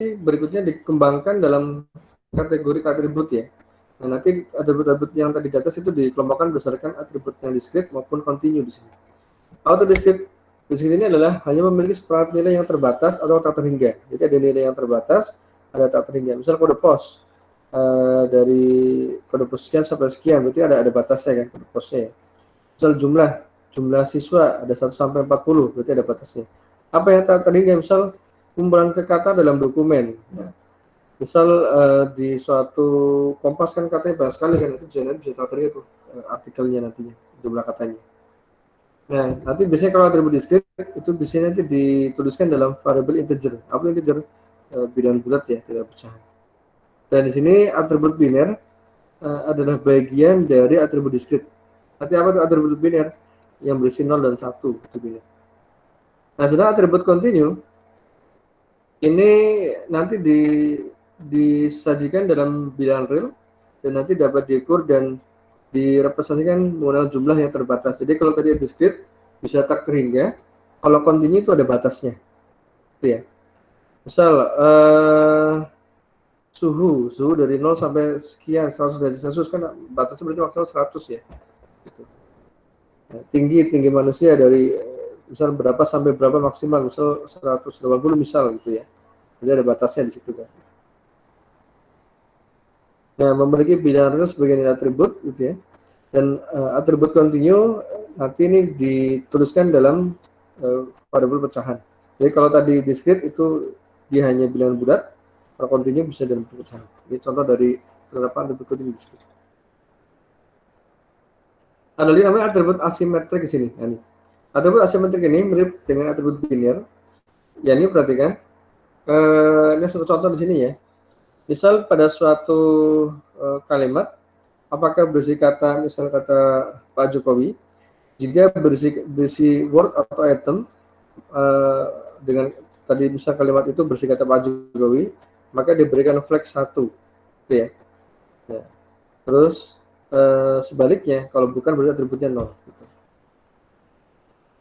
berikutnya dikembangkan dalam kategori atribut ya. Nah, nanti atribut-atribut yang tadi di atas itu dikelompokkan berdasarkan atribut yang discrete maupun continue di sini. Auto discrete di sini adalah hanya memiliki seperangkat nilai yang terbatas atau tak terhingga. Jadi ada nilai yang terbatas, ada tak terhingga. Misal kode pos dari kode pos sekian sampai sekian, berarti ada batasnya kan kode posnya. Ya. Misal jumlah siswa ada 1 sampai 40, berarti ada batasnya. Apa yang tak terhingga? Misal kumpulan kata dalam dokumen. Nah, misal di suatu Kompas kan katanya banyak sekali kan, itu bisa tak terhingga tuh artikelnya nantinya, jumlah katanya. Nah, nanti biasanya kalau atribut discrete itu biasanya nanti dituliskan dalam variabel integer. Apa integer? Bilangan bulat ya, tidak pecahan. Dan di sini atribut biner adalah bagian dari atribut discrete. Nanti apa itu atribut biner? Yang berisi 0 dan 1 itu biner. Nah, sedangkan atribut continue ini nanti disajikan dalam bilangan real dan nanti dapat diukur dan direpresentasikan menggunakan jumlah yang terbatas. Jadi kalau tadi discrete bisa tak terhingga, kalau continue itu ada batasnya. Itu ya. Misal suhu dari 0 sampai sekian 100 derajat Celcius kan batasnya berarti maksimal 100 ya. Gitu. Nah, tinggi manusia dari misal berapa sampai berapa maksimal, misal 180 misal gitu ya. Jadi ada batasnya di situ kan. Nah, memiliki bilangan real sebagai nilai atribut gitu ya. Dan atribut continue nanti ini dituliskan dalam variabel pecahan. Jadi kalau tadi discrete itu dia hanya bilangan bulat, kalau continue bisa dalam bentuk pecahan. Ini contoh dari penerapan atribut continue discrete. Ada lagi namanya atribut asimetrik di sini. Nah, ini. Atribut asimetrik ini mirip dengan atribut linear. Ya ini perhatikan. Ini satu contoh di sini ya. Misal pada suatu kalimat, apakah berisi kata, misal kata Pak Jokowi, jika berisi word atau item dengan tadi misal kalimat itu berisi kata Pak Jokowi, maka diberikan flag 1, gitu ya. Ya. Terus sebaliknya, kalau bukan berarti atributnya 0. Gitu.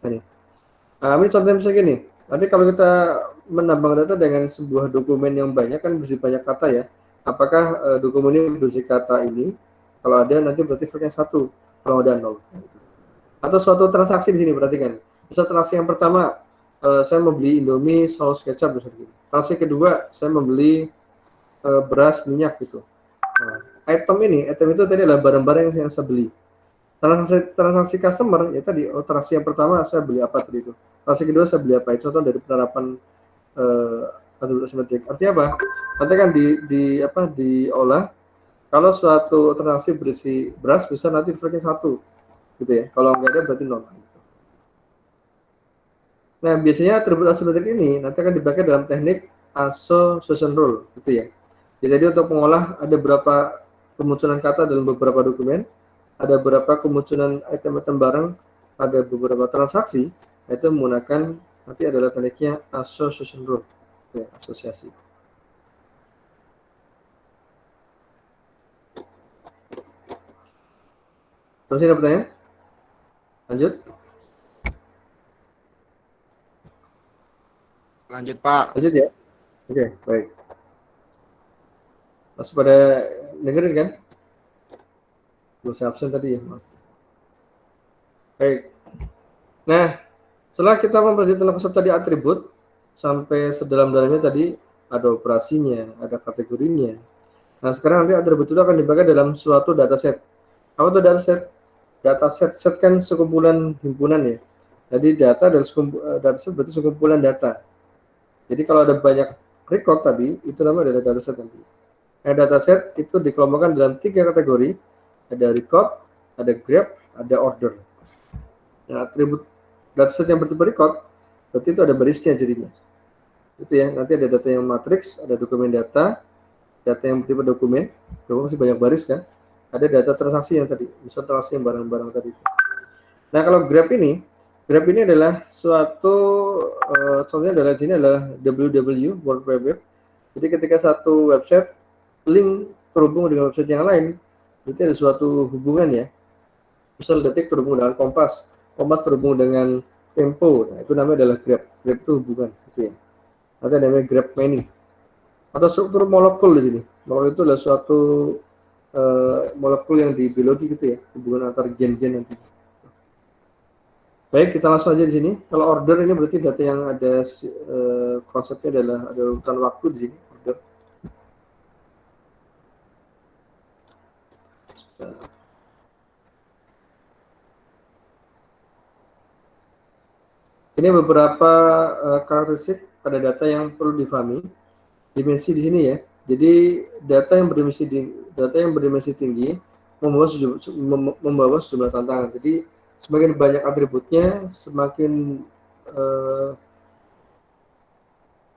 Ini contohnya misalnya gini, nanti kalau kita menambang data dengan sebuah dokumen yang banyak kan berisi banyak kata ya, apakah dokumen ini berisi kata ini? Kalau ada nanti berarti flagnya 1, kalau ada 0. Atau suatu transaksi di sini perhatikan. Misal transaksi yang pertama, saya membeli Indomie saus kecap misalnya. Transaksi kedua, saya membeli beras minyak gitu. Nah, item itu tadi adalah barang-barang yang saya beli. Transaksi customer ya tadi, transaksi yang pertama saya beli apa tadi itu. Transaksi kedua saya beli apa? Contoh dari penerapan atribut asimetrik. Artinya apa? Nanti kan diolah. Kalau suatu transaksi berisi beras bisa nanti flagnya 1, gitu ya. Kalau nggak ada berarti 0. Nah, biasanya atribut asimetrik ini nanti akan dipakai dalam teknik association rule, gitu ya. Jadi untuk mengolah ada berapa kemunculan kata dalam beberapa dokumen, ada berapa kemunculan item-item barang pada beberapa transaksi, itu menggunakan nanti adalah tekniknya association rule, ya, asosiasi. Terus ada pertanyaan? Lanjut. Lanjut Pak. Lanjut ya. Oke, baik. Masih pada dengerin kan? Belum saya absen tadi ya. Baik. Nah, setelah kita mempelajari tentang konsep tadi atribut, sampai sedalam-dalamnya tadi ada operasinya, ada kategorinya. Nah, sekarang nanti atribut itu akan dipakai dalam suatu dataset. Apa itu dataset? Dataset kan sekumpulan himpunan ya. Jadi data dari dataset berarti sekumpulan data. Jadi kalau ada banyak record tadi, itu namanya adalah dataset nanti. Nah, dataset itu dikelompokkan dalam 3 kategori. Ada record, ada graph, ada order. Nah, atribut dataset yang bertipe record, berarti itu ada barisnya jadinya. Itu ya, nanti ada data yang matriks, ada dokumen data yang bertipe dokumen masih banyak baris kan. Ada data transaksi yang tadi, misal transaksi yang barang-barang tadi. Nah, kalau graph ini adalah suatu contohnya adalah sini adalah www World Wide Web. Jadi ketika satu website link terhubung dengan website yang lain, berarti ada suatu hubungan ya. Misal Detik terhubung dengan Kompas terhubung dengan Tempo. Nah, itu namanya adalah graph. Graph itu hubungan, gitu ya. Nanti namanya graph many. atau struktur molekul di sini. Molekul itu adalah suatu molekul yang di biologi gitu ya, hubungan antar gen-gen nanti. Baik, kita langsung aja di sini. Kalau order ini berarti data yang ada konsepnya adalah ada urutan waktu di sini. Order. Ini beberapa karakteristik pada data yang perlu difahami. Dimensi di sini ya. Jadi data yang berdimensi tinggi membawa sejumlah tantangan. Jadi semakin banyak atributnya, semakin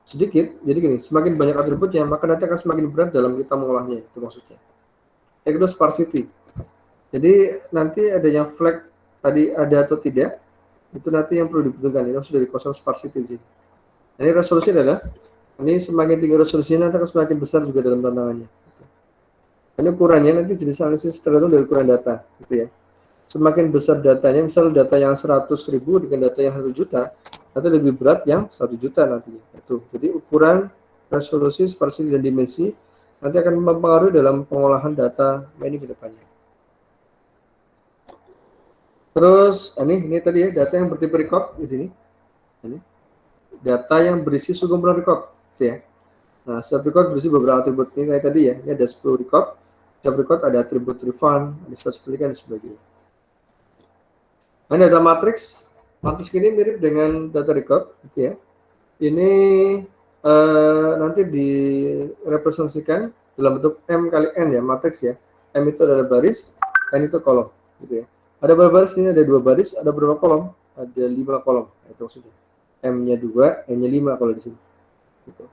sedikit. Jadi gini, semakin banyak atributnya, maka nanti akan semakin berat dalam kita mengolahnya. Itu maksudnya. Yang kedua, sparsity. Jadi nanti adanya flag tadi ada atau tidak, itu nanti yang perlu dibutuhkan. Ini sudah di kosong sparsity. Ini resolusi adalah ini semakin tinggi resolusinya nanti akan semakin besar juga dalam tantangannya. Ini ukurannya nanti jenis analisis tergantung dari ukuran data, gitu ya. Semakin besar datanya, misal data yang 100.000 dengan data yang 1 juta, nanti lebih berat yang 1 juta nantinya. Itu. Jadi ukuran, resolusi, sparsity dan dimensi nanti akan mempengaruhi dalam pengolahan data ini ke depannya. Terus ini tadi ya data yang bertipe record di sini. Ini data yang berisi sekumpulan record, gitu ya. Nah, setiap record berisi beberapa atribut ini kayak tadi ya. Ini ada 10 record. Setiap record ada atribut refund, ada status pelikan dan sebagainya. Nah, data matrix. Matrix ini mirip dengan data record, gitu ya. Ini nanti direpresentasikan dalam bentuk M kali N ya, matrix ya. M itu adalah baris, N itu kolom, gitu ya. Ada berapa baris? Ini ada 2 baris, ada berapa kolom? Ada 5 kolom. Itu maksudnya. M-nya 2, N-nya 5 kalau di sini. Gitu.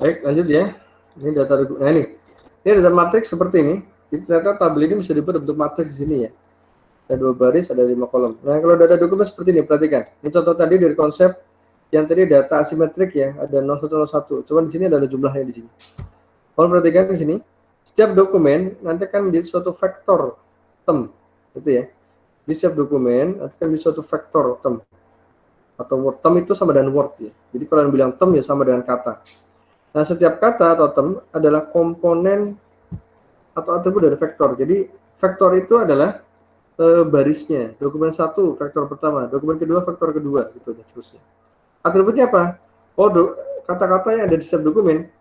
Baik, lanjut ya. Ini data. Nah ini data matriks seperti ini. Jadi ternyata tabel ini bisa dibuat bentuk matriks di sini ya. Ada 2 baris, ada 5 kolom. Nah kalau data dokumen seperti ini, perhatikan. Ini contoh tadi dari konsep yang tadi data asimetrik ya, ada 0101. Cuma di sini ada jumlahnya di sini. Kalau perhatikan di sini, setiap dokumen nanti akan menjadi suatu vektor term, gitu ya. Di setiap dokumen nanti akan menjadi suatu vektor term atau word term itu sama dengan word ya. Jadi kalau yang bilang term ya sama dengan kata. Nah, setiap kata atau term adalah komponen atau atribut dari vektor. Jadi, vektor itu adalah barisnya. Dokumen 1, vektor pertama. Dokumen kedua, vektor kedua. Gitu, dan seterusnya. Atributnya apa? Oh, kata-kata yang ada di setiap dokumen.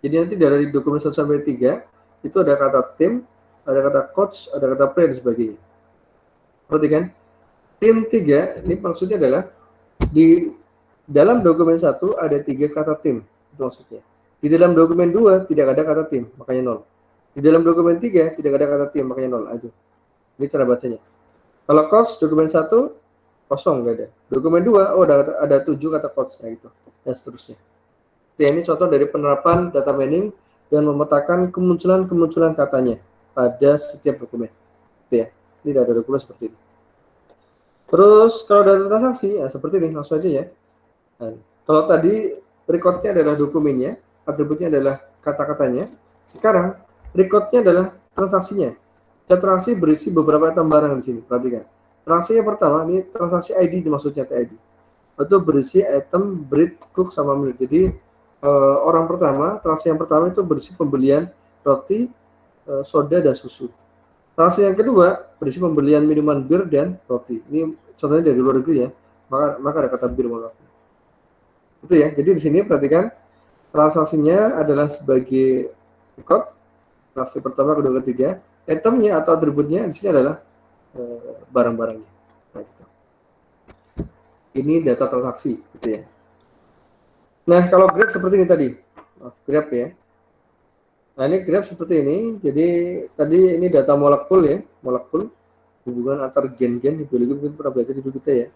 Jadi, nanti dari dokumen 1 sampai 3, itu ada kata tim, ada kata coach, ada kata play, dan sebagainya. Perhatikan. Tim 3, ini maksudnya adalah di dalam dokumen 1 ada 3 kata tim. Itu maksudnya. Di dalam dokumen 2 tidak ada kata tim, makanya 0. Di dalam dokumen 3 tidak ada kata tim, makanya 0 aja. Ini cara bacanya. Kalau cost dokumen 1 kosong, nggak ada. Dokumen 2 oh ada 7 kata cost, nah gitu. Dan seterusnya. Ini contoh dari penerapan data mining dan memetakan kemunculan katanya pada setiap dokumen. Itu ya. Ini data dokumen seperti ini. Terus kalau data transaksi ya seperti ini, langsung aja ya. Nah, kalau tadi recordnya adalah dokumennya, atributnya adalah kata-katanya. Sekarang recordnya adalah transaksinya. Transaksi berisi beberapa item barang di sini. Perhatikan. Transaksi yang pertama ini transaksi ID maksudnya TID. Itu berisi item bread, cook sama milk. Jadi orang pertama, transaksi yang pertama itu berisi pembelian roti, soda dan susu. Transaksi yang kedua berisi pembelian minuman bir dan roti. Ini contohnya dari luar negeri ya. Maka ada kata bir maaf. Itu ya. Jadi di sini perhatikan transaksinya adalah sebagai record. Transaksi pertama, kedua, ketiga. Itemnya atau atributnya di sini adalah barang-barangnya. Nah, gitu. Ini data transaksi, gitu ya. Nah, kalau graph seperti ini tadi, graph ya. Nah, ini graph seperti ini. Jadi tadi ini data molekul ya, molekul hubungan antar gen-gen di biologi mungkin pernah belajar di kita ya.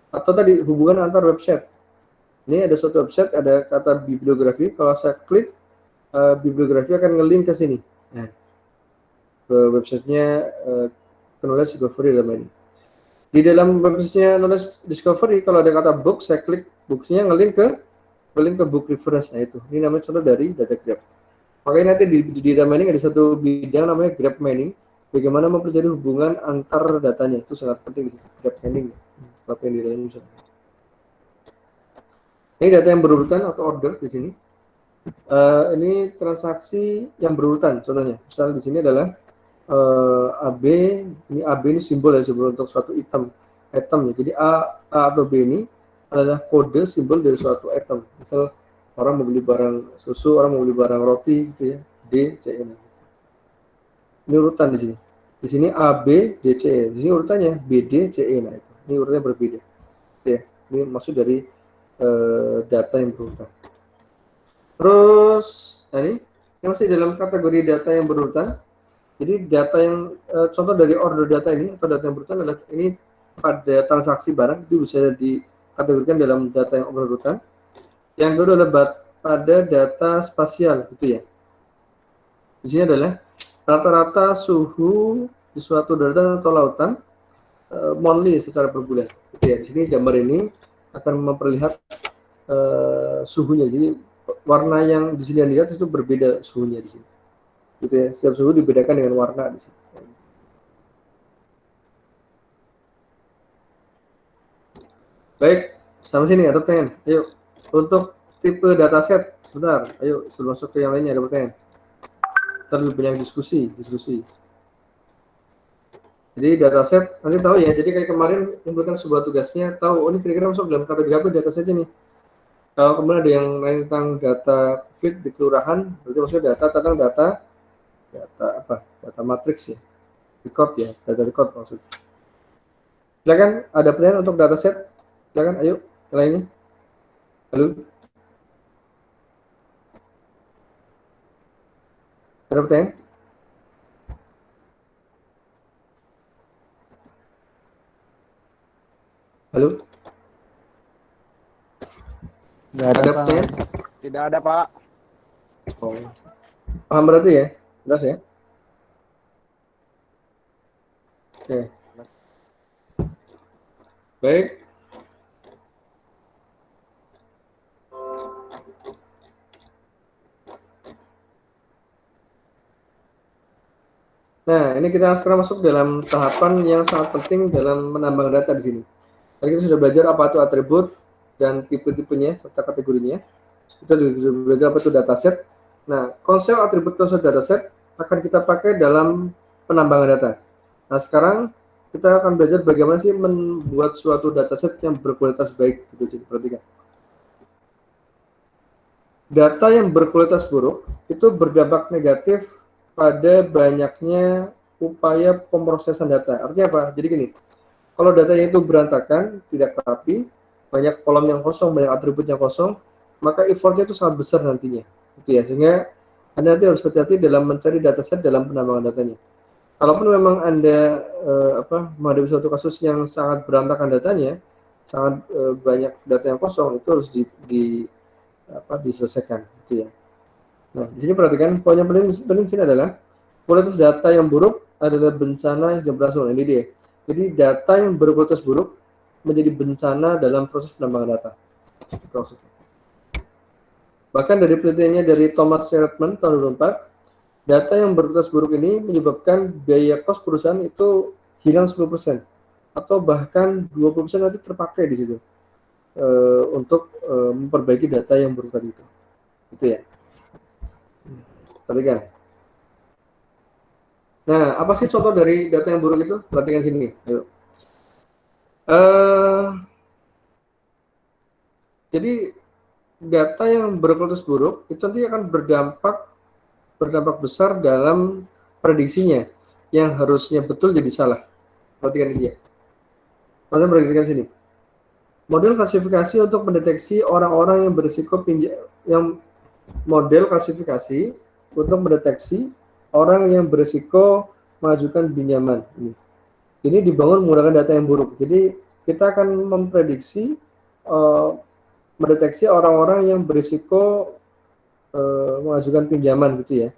Atau tadi hubungan antar website. Ini ada suatu website, ada kata bibliografi. Kalau saya klik bibliografi akan nge-link ke sini. Nah, ke websitenya knowledge discovery dalam ini. Di dalam websitenya knowledge discovery, kalau ada kata book, saya klik books-nya, ngelink ke book reference. Nah itu, ini namanya contoh dari data graph. Makanya nanti di data mining ada satu bidang namanya graph mining, bagaimana mempelajari hubungan antar datanya, itu sangat penting di situ, graph mining. Apa yang di dalam misalnya. Ini data yang berurutan atau order di sini. Ini transaksi yang berurutan, contohnya. Misalnya di sini adalah AB, ini AB ini simbol ya, simbol untuk suatu item ya. Jadi A atau B ini adalah kode simbol dari suatu item. Misal orang mau beli barang susu, orang mau beli barang roti, gitu ya. D, C, E. Ini urutan di sini. Di sini A, B, D, C, E. Di sini urutannya B, D, C, E. Nah itu. Ini urutannya berbeda. Ya, ini maksud dari data yang berurutan. Terus, nah ini masih dalam kategori data yang berurutan. Jadi data yang contoh dari order data ini atau data yang berurutan adalah ini pada transaksi barang itu bisa dikategorikan dalam data yang berurutan. Yang kedua adalah pada data spasial gitu ya. Di sini adalah rata-rata suhu di suatu daratan atau lautan monthly secara per bulan. Gitu ya. Di sini gambar ini akan memperlihat suhunya. Jadi warna yang di sini yang dilihat itu berbeda suhunya di sini. Gitu ya. Setiap suhu dibedakan dengan warna di sini. Baik, sampai sini ada pertanyaan. Ayo, untuk tipe dataset, sebentar. Ayo, sebelum masuk ke yang lainnya ada pertanyaan. Kita lebih banyak diskusi. Jadi dataset nanti tahu ya. Jadi kayak kemarin kumpulkan sebuah tugasnya, tahu oh ini kira-kira masuk dalam kategori apa datasetnya nih. Kalau kemudian ada yang lain tentang data COVID di kelurahan, berarti maksudnya data tentang data apa? Data matriks ya, record ya, data record maksudnya. Silakan, ada pertanyaan untuk dataset? Silakan, ayo yang lainnya. Halo. Ada pertanyaan? Halo. Tidak ada, Ada Pak. pertanyaan? Tidak ada, Pak. Oh. Paham berarti ya? Jelas ya? Oke. Baik. Nah, ini kita sekarang masuk dalam tahapan yang sangat penting dalam menambang data di sini. Tadi kita sudah belajar apa itu atribut dan tipe-tipenya serta kategorinya. Kita sudah belajar apa itu dataset. Nah, konsep atribut konsep dataset akan kita pakai dalam penambangan data. Nah, sekarang kita akan belajar bagaimana sih membuat suatu dataset yang berkualitas baik. Gitu, jadi perhatikan. Data yang berkualitas buruk itu berdampak negatif pada banyaknya upaya pemrosesan data. Artinya apa? Jadi gini, kalau datanya itu berantakan, tidak rapi, banyak kolom yang kosong, banyak atribut yang kosong, maka effortnya itu sangat besar nantinya. Gitu ya, sehingga Anda nanti harus hati-hati dalam mencari dataset dalam penambangan datanya. Kalaupun memang Anda menghadapi suatu kasus yang sangat berantakan datanya, sangat banyak data yang kosong, itu harus diselesaikan, gitu ya. Nah, di sini perhatikan poin yang penting sini adalah kualitas data yang buruk adalah bencana yang berlangsung. Ini dia. Jadi data yang berkualitas buruk menjadi bencana dalam proses penambangan data. Bahkan dari penelitiannya dari Thomas Seligman tahun 2004, data yang berkualitas buruk ini menyebabkan biaya kos perusahaan itu hilang 10% atau bahkan 20% nanti terpakai di situ untuk memperbaiki data yang buruk tadi itu. Itu ya. Perhatikan. Nah, apa sih contoh dari data yang buruk itu? Perhatikan sini. Ayo. Jadi data yang berkualitas buruk itu nanti akan berdampak besar dalam prediksinya, yang harusnya betul jadi salah. Perhatikan ini ya. Perhatikan sini. Model klasifikasi untuk mendeteksi orang-orang yang berisiko model klasifikasi untuk mendeteksi orang yang berisiko mengajukan pinjaman. Ini dibangun menggunakan data yang buruk. Jadi kita akan memprediksi mendeteksi orang-orang yang berisiko mengajukan pinjaman gitu ya.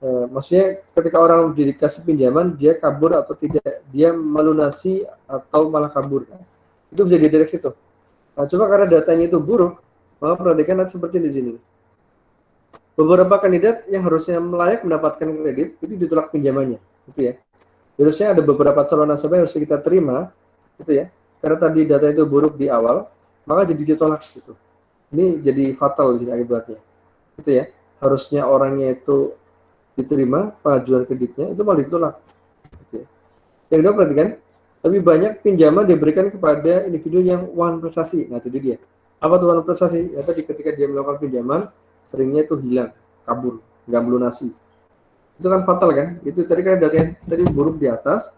Maksudnya ketika orang dikasih pinjaman, dia kabur atau tidak, dia melunasi atau malah kabur. Itu bisa dideteksi tuh. Nah, cuma karena datanya itu buruk, maka perhatikan seperti di sini. Beberapa kandidat yang harusnya layak mendapatkan kredit itu ditolak pinjamannya, gitu ya. Harusnya ada beberapa calon nasabah yang harus kita terima, gitu ya. Karena tadi data itu buruk di awal, maka jadi ditolak gitu. Ini jadi fatal di akibatnya, gitu ya. Harusnya orangnya itu diterima pengajuan kreditnya, itu malah ditolak. Gitu ya. Yang kedua perhatikan, lebih banyak pinjaman diberikan kepada individu yang one prestasi. Nah itu dia. Apa tuh one prestasi? Ya tadi ketika dia melakukan pinjaman, seringnya itu hilang, kabur, nggak melunasi. Itu kan fatal kan? Itu tadi kan data yang tadi buruk di atas.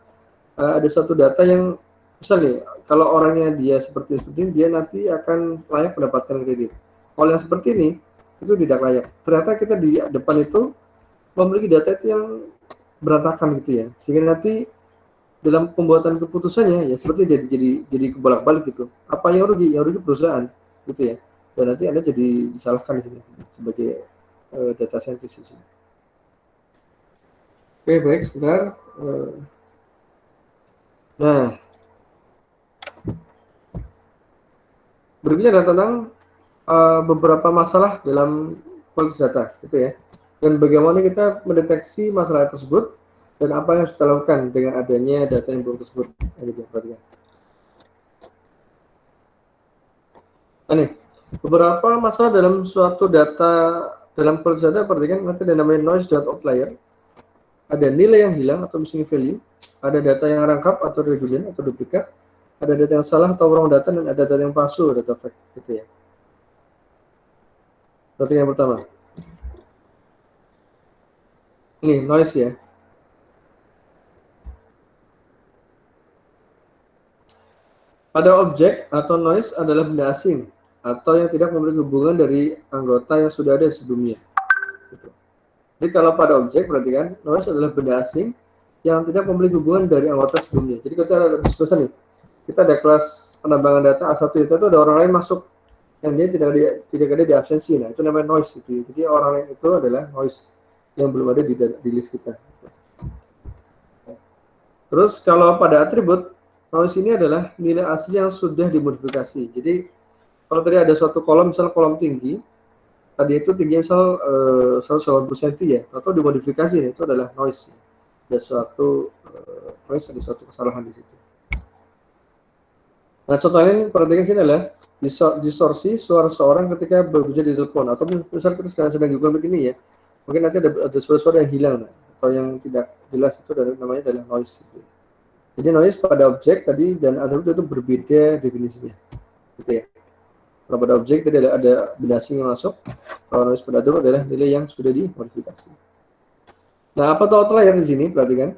Ada satu data yang misalnya kalau orangnya dia seperti ini, dia nanti akan layak mendapatkan kredit. Kalau yang seperti ini itu tidak layak. Ternyata kita di depan itu memiliki data itu yang berantakan gitu ya, sehingga nanti dalam pembuatan keputusannya ya seperti jadi kebolak-balik gitu. Apa yang rugi? Yang rugi perusahaan gitu ya. Dan nanti Anda jadi disalahkan di sini sebagai data scientist di sini. Oke, baik, sebentar. Nah, berikutnya adalah tentang beberapa masalah dalam kualitas data, gitu ya. Dan bagaimana kita mendeteksi masalah tersebut dan apa yang harus kita lakukan dengan adanya data yang buruk tersebut. Perhatikan. Nah, beberapa masalah dalam suatu data dalam kualitas data, perhatikan nanti ada namanya noise dot outlier, ada nilai yang hilang atau missing value, ada data yang rangkap atau redundant atau duplikat, ada data yang salah atau wrong data, dan ada data yang palsu, data fake, gitu ya. Berarti yang pertama, ini noise ya. Pada objek atau noise adalah benda asing atau yang tidak memiliki hubungan dari anggota yang sudah ada sebelumnya. Gitu. Jadi kalau pada objek, perhatikan, noise adalah benda asing yang tidak memiliki hubungan dari anggota sebelumnya. Jadi kita ada diskusi nih, kita ada kelas penambangan data A1 itu ada orang lain masuk yang dia tidak ada di absensi. Nah itu namanya noise itu. Jadi orang lain itu adalah noise yang belum ada di list kita. Terus kalau pada atribut, noise ini adalah nilai asli yang sudah dimodifikasi. Jadi kalau tadi ada suatu kolom, misal kolom tinggi, tadi itu tingginya misal 180 cm ya, atau dimodifikasi, itu adalah noise. Ada suatu noise, ada suatu kesalahan di situ. Nah contoh lain perhatikan sini adalah distorsi suara seorang ketika berbicara di telepon, atau misal kita sedang Google begini ya, mungkin nanti ada suara-suara yang hilang, atau yang tidak jelas, itu namanya adalah noise. Jadi noise pada objek tadi dan atribut itu berbeda definisinya, gitu ya. Kalau pada objek tadi ada benda asing yang masuk, kalau noise pada atribut adalah nilai yang sudah dimodifikasi. Nah, apa tuh outlier di sini? Perhatikan.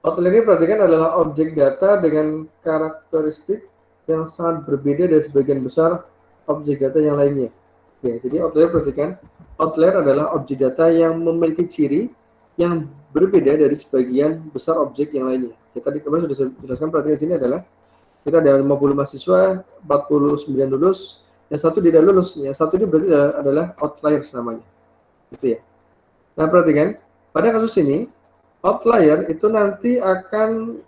Outlier ini perhatikan adalah objek data dengan karakteristik yang sangat berbeda dari sebagian besar objek data yang lainnya. Ya, jadi outlier perhatikan, outlier adalah objek data yang memiliki ciri yang berbeda dari sebagian besar objek yang lainnya. Kita tadi kemarin sudah jelaskan, perhatikan sini adalah kita ada 50 mahasiswa, 49 lulus, yang satu tidak lulus, yang satu ini berarti adalah outlier namanya, gitu ya. Nah perhatikan, pada kasus ini outlier itu nanti akan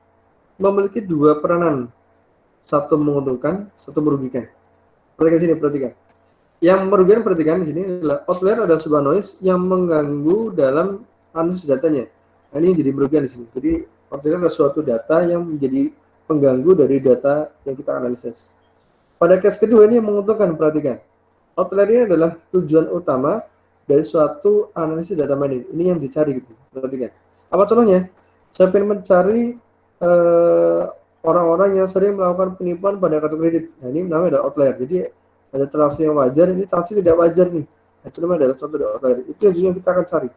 memiliki dua peranan, satu menguntungkan, satu merugikan. Perhatikan sini, perhatikan. Yang merugikan, perhatikan di sini adalah outlier adalah sebuah noise yang mengganggu dalam analisis datanya. Nah, ini jadi merugikan di sini. Jadi outlier adalah suatu data yang menjadi pengganggu dari data yang kita analisis. Pada case kedua ini yang menguntungkan, perhatikan. Outlier ini adalah tujuan utama dari suatu analisis data mining. Ini yang dicari gitu. Perhatikan. Apa contohnya? Saya ingin mencari orang-orang yang sering melakukan penipuan pada kartu kredit. Nah, ini namanya adalah outlier. Jadi ada transaksi yang wajar, ini transaksi tidak wajar nih. Nah, itu namanya adalah contoh outlier. Itu yang kita akan cari.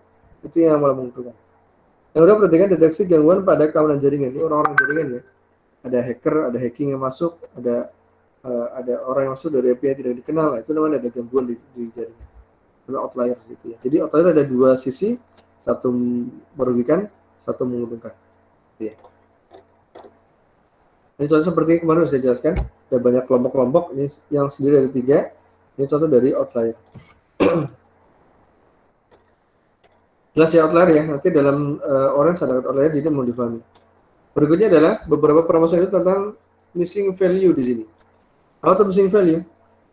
Itu yang malah menguntungkan. Yang kedua, perhatikan deteksi gangguan pada keamanan jaringan. Ini orang-orang jaringan ya. Ada hacker, ada hacking yang masuk, ada orang yang masuk dari IP yang tidak dikenal. Itu namanya ada gangguan di jaringan. Itu outlier gitu ya. Jadi outlier ada dua sisi, satu merugikan, satu menguntungkan. Ya. Ini contoh seperti kemarin saya jelaskan, ada banyak kelompok-kelompok, ini yang sendiri ada 3. Ini contoh dari outlier. Jelas ya outlier ya, nanti dalam orange ada outlier, jadi mau dipahami. Berikutnya adalah beberapa permasalahan itu tentang missing value di sini. Apa itu missing value?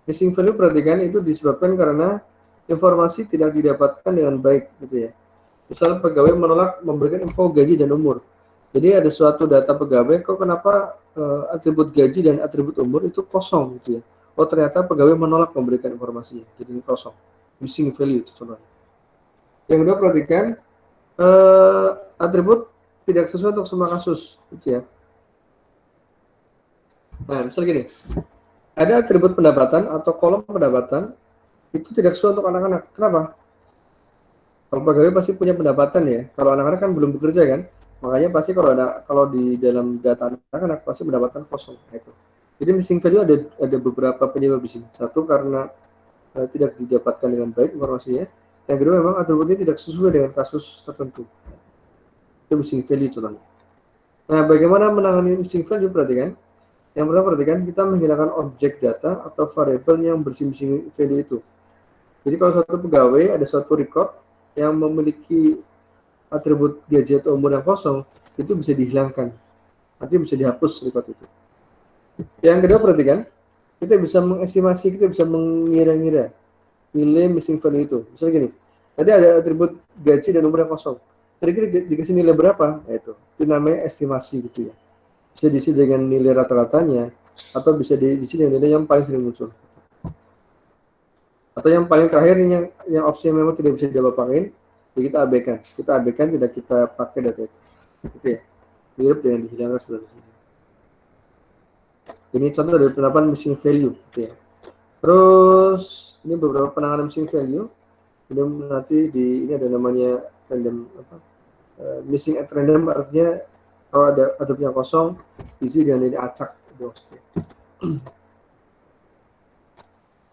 Missing value perhatikan itu disebabkan karena informasi tidak didapatkan dengan baik gitu ya. Misal pegawai menolak memberikan info gaji dan umur. Jadi ada suatu data pegawai, kok kenapa atribut gaji dan atribut umur itu kosong gitu ya. Oh ternyata pegawai menolak memberikan informasi, jadi kosong. Missing value itu contohnya. Yang kedua perhatikan atribut tidak sesuai untuk semua kasus gitu ya. Nah misal gini, ada atribut pendapatan atau kolom pendapatan itu tidak sesuai untuk anak-anak. Kenapa? Kalau pegawai pasti punya pendapatan ya. Kalau anak-anak kan belum bekerja kan, makanya pasti kalau di dalam data anak-anak pasti pendapatan kosong. Nah, itu. Jadi missing value ada beberapa penyebab di sini. Satu karena tidak didapatkan dengan baik informasinya. Yang kedua memang atributnya tidak sesuai dengan kasus tertentu. Itu missing value contohnya. Nah, bagaimana menangani missing value? Perhatikan. Yang pertama perhatikan kita menghilangkan objek data atau variabel yang missing value itu. Jadi kalau suatu pegawai ada suatu record yang memiliki atribut gaji atau umur yang kosong, itu bisa dihilangkan. Nanti bisa dihapus record itu. Yang kedua perhatikan, kita bisa mengestimasi, kita bisa mengira-ngira nilai missing value itu. Misalnya gini, tadi ada atribut gaji dan umur yang kosong. Kira-kira dikasih nilai berapa? Ya itu namanya estimasi gitu ya. Bisa diisi dengan nilai rata-ratanya, atau bisa diisi dengan nilai yang paling sering muncul. Atau yang paling terakhir yang opsi yang memang tidak bisa diapa-apain, ya kita abaikan tidak kita pakai data itu. Oke ya, mirip dengan dihilangkan seperti ini. Ini contoh dari penerapan missing value gitu ya. Terus ini beberapa penanganan missing value. Ini nanti ini ada namanya random missing at random, artinya kalau ada yang kosong isi dengan nilai acak.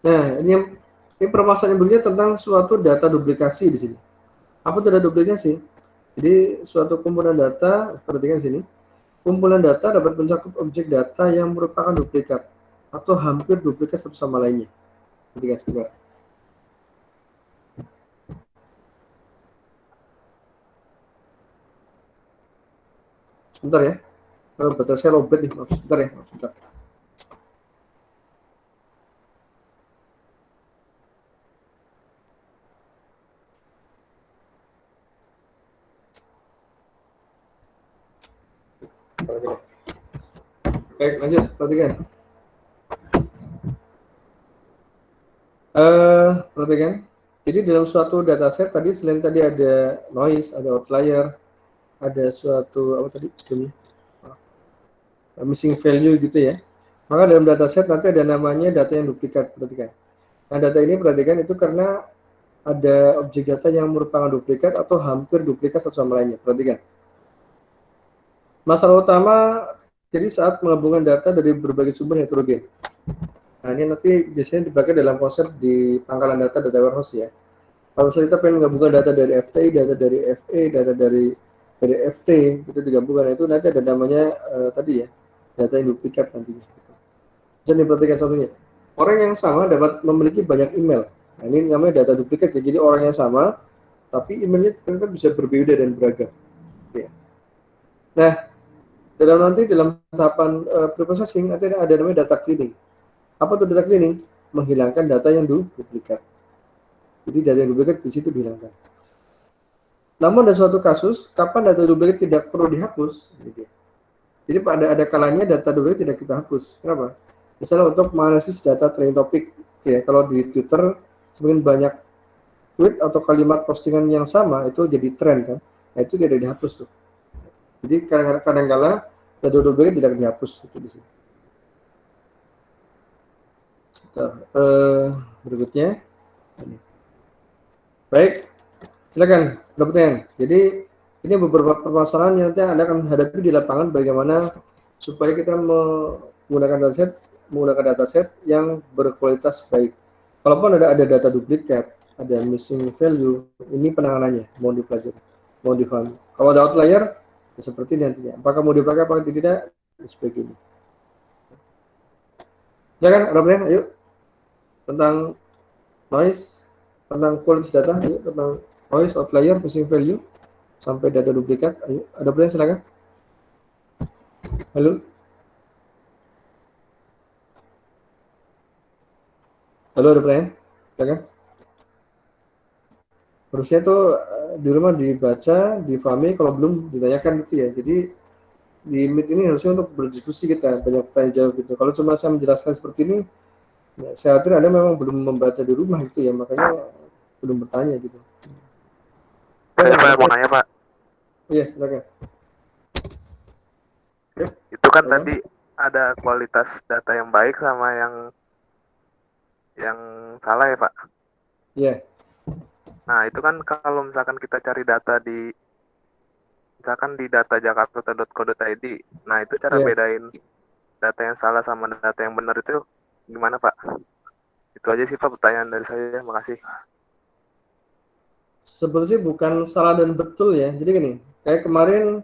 Nah ini permasalahan berikutnya tentang suatu data duplikasi di sini. Apa itu data duplikasi? Jadi suatu kumpulan data, perhatikan sini. Kumpulan data dapat mencakup objek data yang merupakan duplikat atau hampir duplikat satu sama lainnya. Perhatikan sebentar. Sebentar ya. Betul saya lobet nih. Sebentar ya. Sebentar. Baik, lanjut. Perhatikan. Perhatikan. Jadi dalam suatu dataset tadi selain tadi ada noise, ada outlier, ada suatu apa tadi sebelumnya missing value gitu ya. Maka dalam dataset nanti ada namanya data yang duplikat. Perhatikan. Nah data ini perhatikan itu karena ada objek data yang merupakan duplikat atau hampir duplikat satu sama lainnya. Perhatikan. Masalah utama jadi saat menggabungkan data dari berbagai sumber heterogen. Nah ini nanti biasanya dipakai dalam konsep di pangkalan data warehouse ya. Kalau misalnya kita pengen menggabungkan data dari FTI, data dari FE, data dari FT, itu digabungkan, itu nanti ada namanya tadi ya, data yang duplikat nanti. Jadi perhatikan contohnya, orang yang sama dapat memiliki banyak email. Nah ini namanya data duplikat ya, jadi orang yang sama, tapi emailnya ternyata bisa berbeda dan beragam. Ya. Nah, dalam tahapan preprocessing nanti ada namanya data cleaning. Apa itu data cleaning? Menghilangkan data yang duplikat. Jadi data yang duplikat di situ dihilangkan. Namun ada suatu kasus kapan data duplikat tidak perlu dihapus. Jadi ada kalanya data duplikat tidak kita hapus. Kenapa? Misalnya untuk menganalisis data trending topic. Ya, kalau di Twitter semakin banyak tweet atau kalimat postingan yang sama itu jadi tren kan. Nah, itu tidak dihapus tuh. Jadi kadang-kala data duplikat tidak dihapus itu di sini. Berikutnya. Baik, silakan pertanyaan. Jadi ini beberapa permasalahan yang nanti Anda akan hadapi di lapangan bagaimana supaya kita menggunakan dataset yang berkualitas baik. Kalaupun ada data duplikat, ada missing value, ini penanganannya mau dipelajari, mau difahami. Kalau ada outlier, ya seperti ini nantinya. Apakah mau dipakai, apakah tidak, seperti ini. Silakan, pertanyaan, ayo tentang noise, tentang kualitas data, yuk tentang noise, outlier, missing value, sampai data duplikat. Ayo, ada pertanyaan silakan. Halo. Halo, ada pertanyaan? Silakan. Harusnya tuh di rumah dibaca, dipahami, kalau belum ditanyakan gitu ya. Jadi di Meet ini harusnya untuk berdiskusi kita, banyak tanya jawab gitu. Kalau cuma saya menjelaskan seperti ini, ya, saya khawatir Anda memang belum membaca di rumah gitu ya, makanya belum bertanya gitu. Saya Pak mau nanya Pak. Iya, silakan. Itu kan Silakan. tadi ada kualitas data yang baik sama yang salah ya Pak. Iya. Nah itu kan kalau misalkan kita cari data di misalkan di datajakarta.co.id, nah itu cara Iya. bedain data yang salah sama data yang benar itu gimana Pak? Itu aja sih Pak pertanyaan dari saya. Makasih. Sebenarnya bukan salah dan betul ya. Jadi gini, kayak kemarin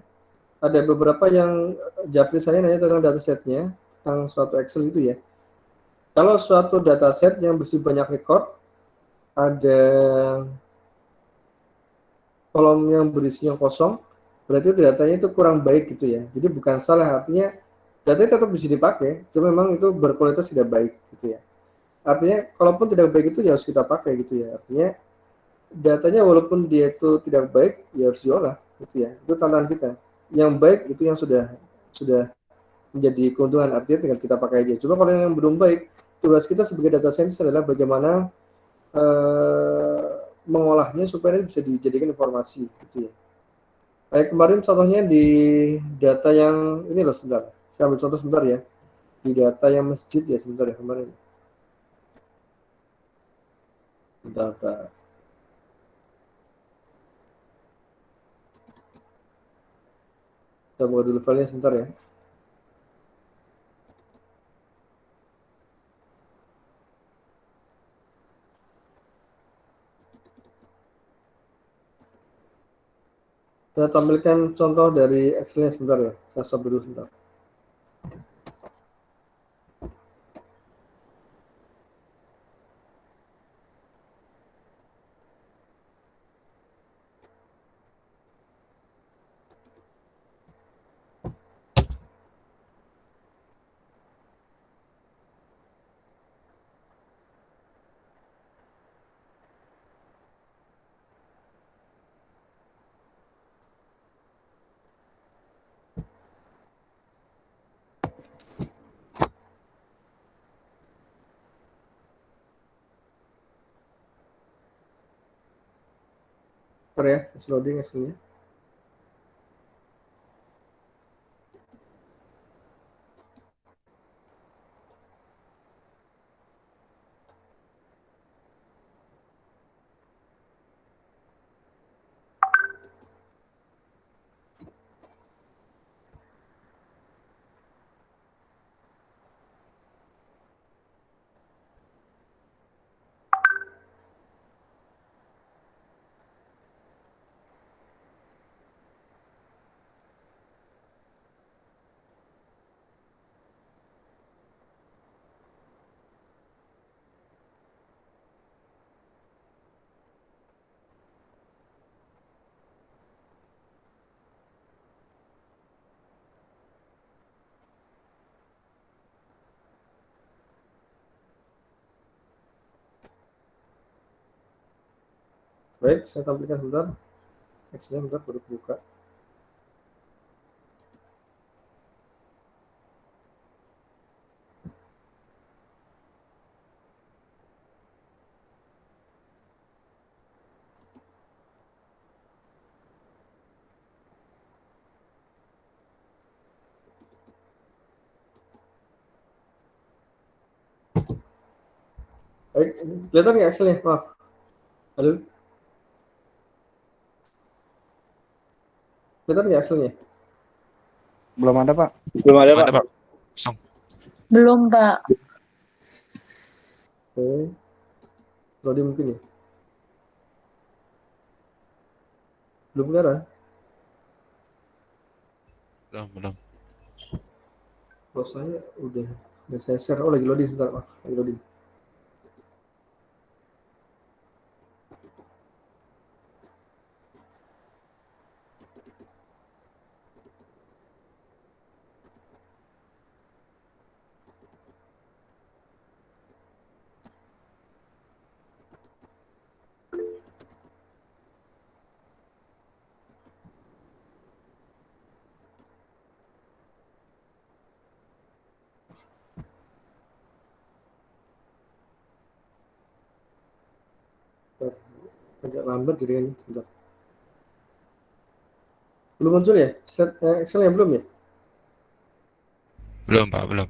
ada beberapa yang japri saya nanya tentang datasetnya, tentang suatu Excel itu ya. Kalau suatu dataset yang berisi banyak record, ada kolom yang berisi yang kosong, berarti datanya itu kurang baik gitu ya. Jadi bukan salah, artinya datanya tetap bisa dipakai, cuma memang itu berkualitas tidak baik gitu ya. Artinya kalaupun tidak baik itu ya harus kita pakai gitu ya. Artinya datanya walaupun dia itu tidak baik ya harus diolah gitu ya. Itu tantangan kita. Yang baik itu yang sudah menjadi keuntungan, artinya tinggal kita pakai aja. Cuma kalau yang belum baik, tugas kita sebagai data scientist adalah bagaimana mengolahnya supaya bisa dijadikan informasi gitu ya. Kayak kemarin contohnya di data yang ini loh, sebentar. Saya ambil contoh sebentar ya. Di data yang masjid ya, sebentar ya kemarin. Data. Kita buka dulu filenya sebentar ya. Saya tampilkan contoh dari Excel-nya sebentar ya. Saya stop dulu sebentar. Bentar ya, loading Excel-nya. Baik, saya tampilkan sebentar. Excel-nya sebentar baru buka. Baik, kelihatan nggak Excel-nya? Maaf. Halo? Kelihatan nggak Excel-nya? Belum ada, Pak. Belum ada, Pak. Kosong. Belum, Pak. Oke. Loading mungkin ya? Belum kelihatan? Belum. Kalau saya udah saya share. Oh, lagi loading sebentar, Pak. Lagi loading. agak lambat jadi ini. Bentar. Belum muncul ya? Excel-nya belum ya? Belum, Pak, belum.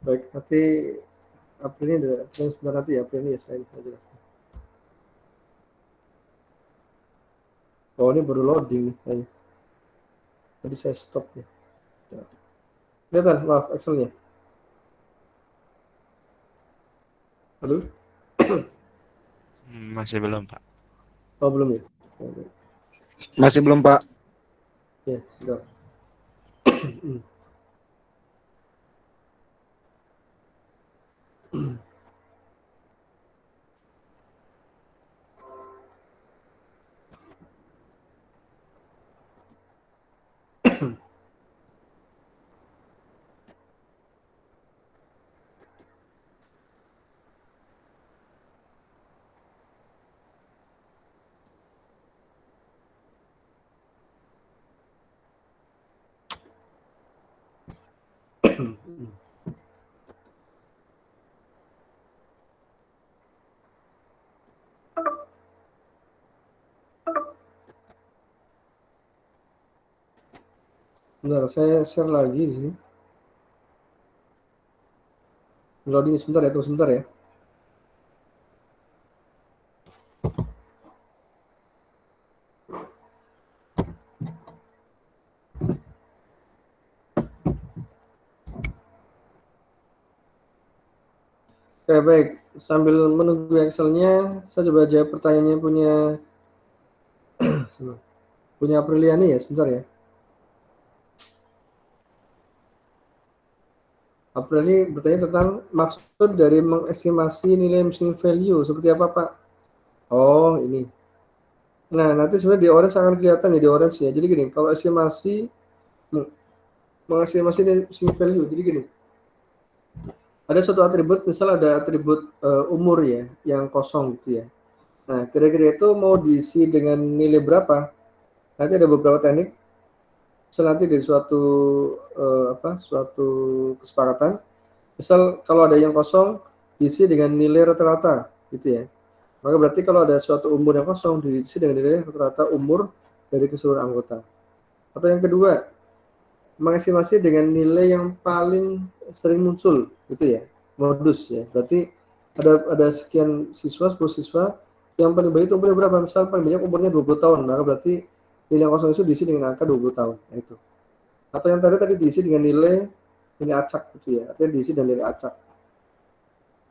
Baik, nanti April ini ada sebentar nanti ya, April ini ya saya jelaskan. Oh, ini baru loading nih kayaknya. Tadi saya stop ya. Kelihatan, maaf, Excel-nya. Halo? Masih belum, Pak. Oh, belum ya? Masih belum, Pak. Ya, sudah. Bentar, saya share lagi di sini. Loading sebentar ya, tunggu sebentar ya. Oke, baik. Sambil menunggu Excel-nya, saya coba jawab pertanyaannya punya Apriliani ya, sebentar ya. April ini bertanya tentang maksud dari mengestimasi nilai missing value seperti apa, Pak? Oh, ini. Nah, nanti sebenarnya di orange akan kelihatan ya, di orange ya. Jadi gini, kalau estimasi mengestimasi nilai missing value, jadi gini. Ada suatu atribut, misal ada atribut umur ya, yang kosong gitu ya. Nah, kira-kira itu mau diisi dengan nilai berapa? Nanti ada beberapa teknik. Misal nanti dari suatu kesepakatan. Misal kalau ada yang kosong diisi dengan nilai rata-rata gitu ya. Maka berarti kalau ada suatu umur yang kosong diisi dengan nilai rata-rata umur dari keseluruhan anggota. Atau yang kedua, mengestimasi dengan nilai yang paling sering muncul gitu ya, modus ya. Berarti ada sekian siswa, 10 siswa, yang paling banyak itu umurnya berapa? Misal paling banyak umurnya 20 tahun, maka berarti nilai yang kosong itu diisi dengan angka 20 tahun. Nah, itu. Atau yang tadi diisi dengan nilai acak gitu ya, artinya diisi dengan nilai acak.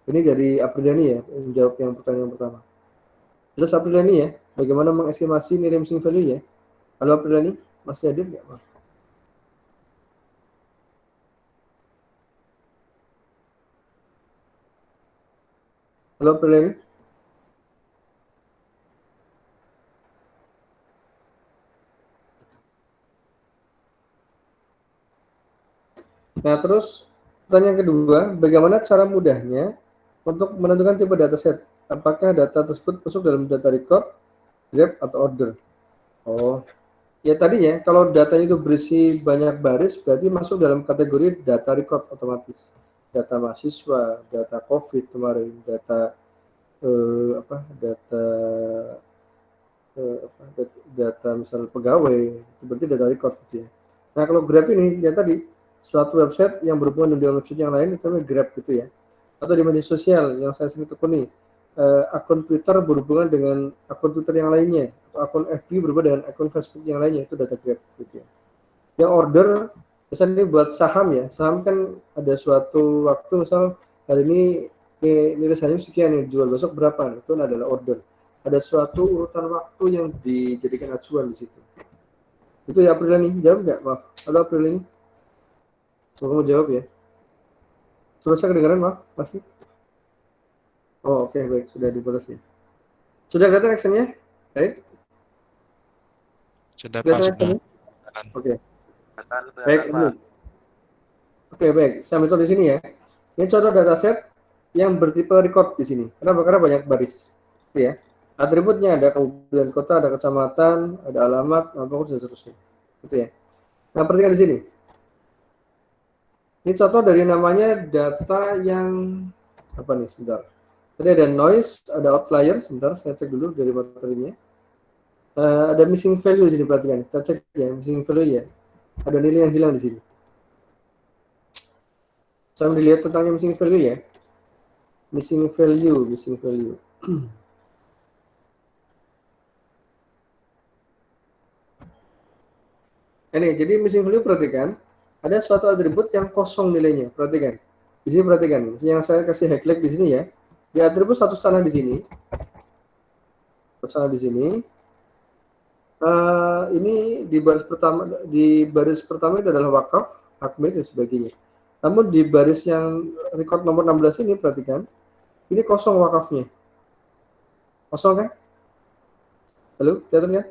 Ini dari Apriliani ya, menjawab yang pertanyaan pertama. Terus Apriliani ya, bagaimana mengestimasi nilai missing value ya? Halo Apriliani, masih hadir nggak, Mas? Halo Apriliani. Nah, terus pertanyaan kedua, bagaimana cara mudahnya untuk menentukan tipe dataset? Apakah data tersebut masuk dalam data record, grab, atau order? Oh, ya tadi ya, kalau datanya itu berisi banyak baris, berarti masuk dalam kategori data record otomatis. Data mahasiswa, data COVID kemarin, data data data misal pegawai, itu berarti data record gitu ya. Nah, kalau Grab ini ya tadi suatu website yang berhubungan dengan website yang lain itu namanya Grab gitu ya. Atau di media sosial yang saya sering tekuni, akun Twitter berhubungan dengan akun Twitter yang lainnya, atau akun FB berhubungan dengan akun Facebook yang lainnya, itu data Grab gitu ya. Yang order misalnya buat saham ya, saham kan ada suatu waktu misal hari ini nilai saham sekian nih, jual besok berapa, itu adalah order. Ada suatu urutan waktu yang dijadikan acuan di situ. Itu ya April nih, jawab nggak? Maaf, halo April ini. Semoga mau jawab ya. Sudah saya kedengaran, maaf, masih? Oh oke, baik, sudah dibalas ya. Sudah kelihatan actionnya? Baik. Sudah, Pak, Kelihatan sudah. actionnya? Oke, Kelihatan, baik kelihatan, ini. Pak. Oke, baik. Saya ambil contoh di sini ya. Ini contoh dataset yang bertipe record di sini. Kenapa? Karena banyak baris. Gitu ya. Atributnya ada kabupaten kota, ada kecamatan, ada alamat, nama dan seterusnya. Gitu ya. Nah, perhatikan di sini. Ini contoh dari namanya data yang apa nih? Sebentar. Tadi ada noise, ada outlier. Sebentar, saya cek dulu dari materinya. Ada missing value di sini, perhatikan. Kita cek ya, missing value ya. Ada nilai yang hilang di sini. Saya melihat tentang missing value ya. Missing value. Ini jadi missing value, perhatikan. Ada suatu atribut yang kosong nilainya. Perhatikan. Di sini perhatikan. Yang saya kasih highlight di sini ya. Di atribut satu setengah di sini. Satu di sini. Ini di baris pertama itu adalah wakaf, hak milik dan sebagainya. Namun di baris yang record nomor 16 ini perhatikan, ini kosong wakafnya. Kosong kan? Halo, kelihatan kan?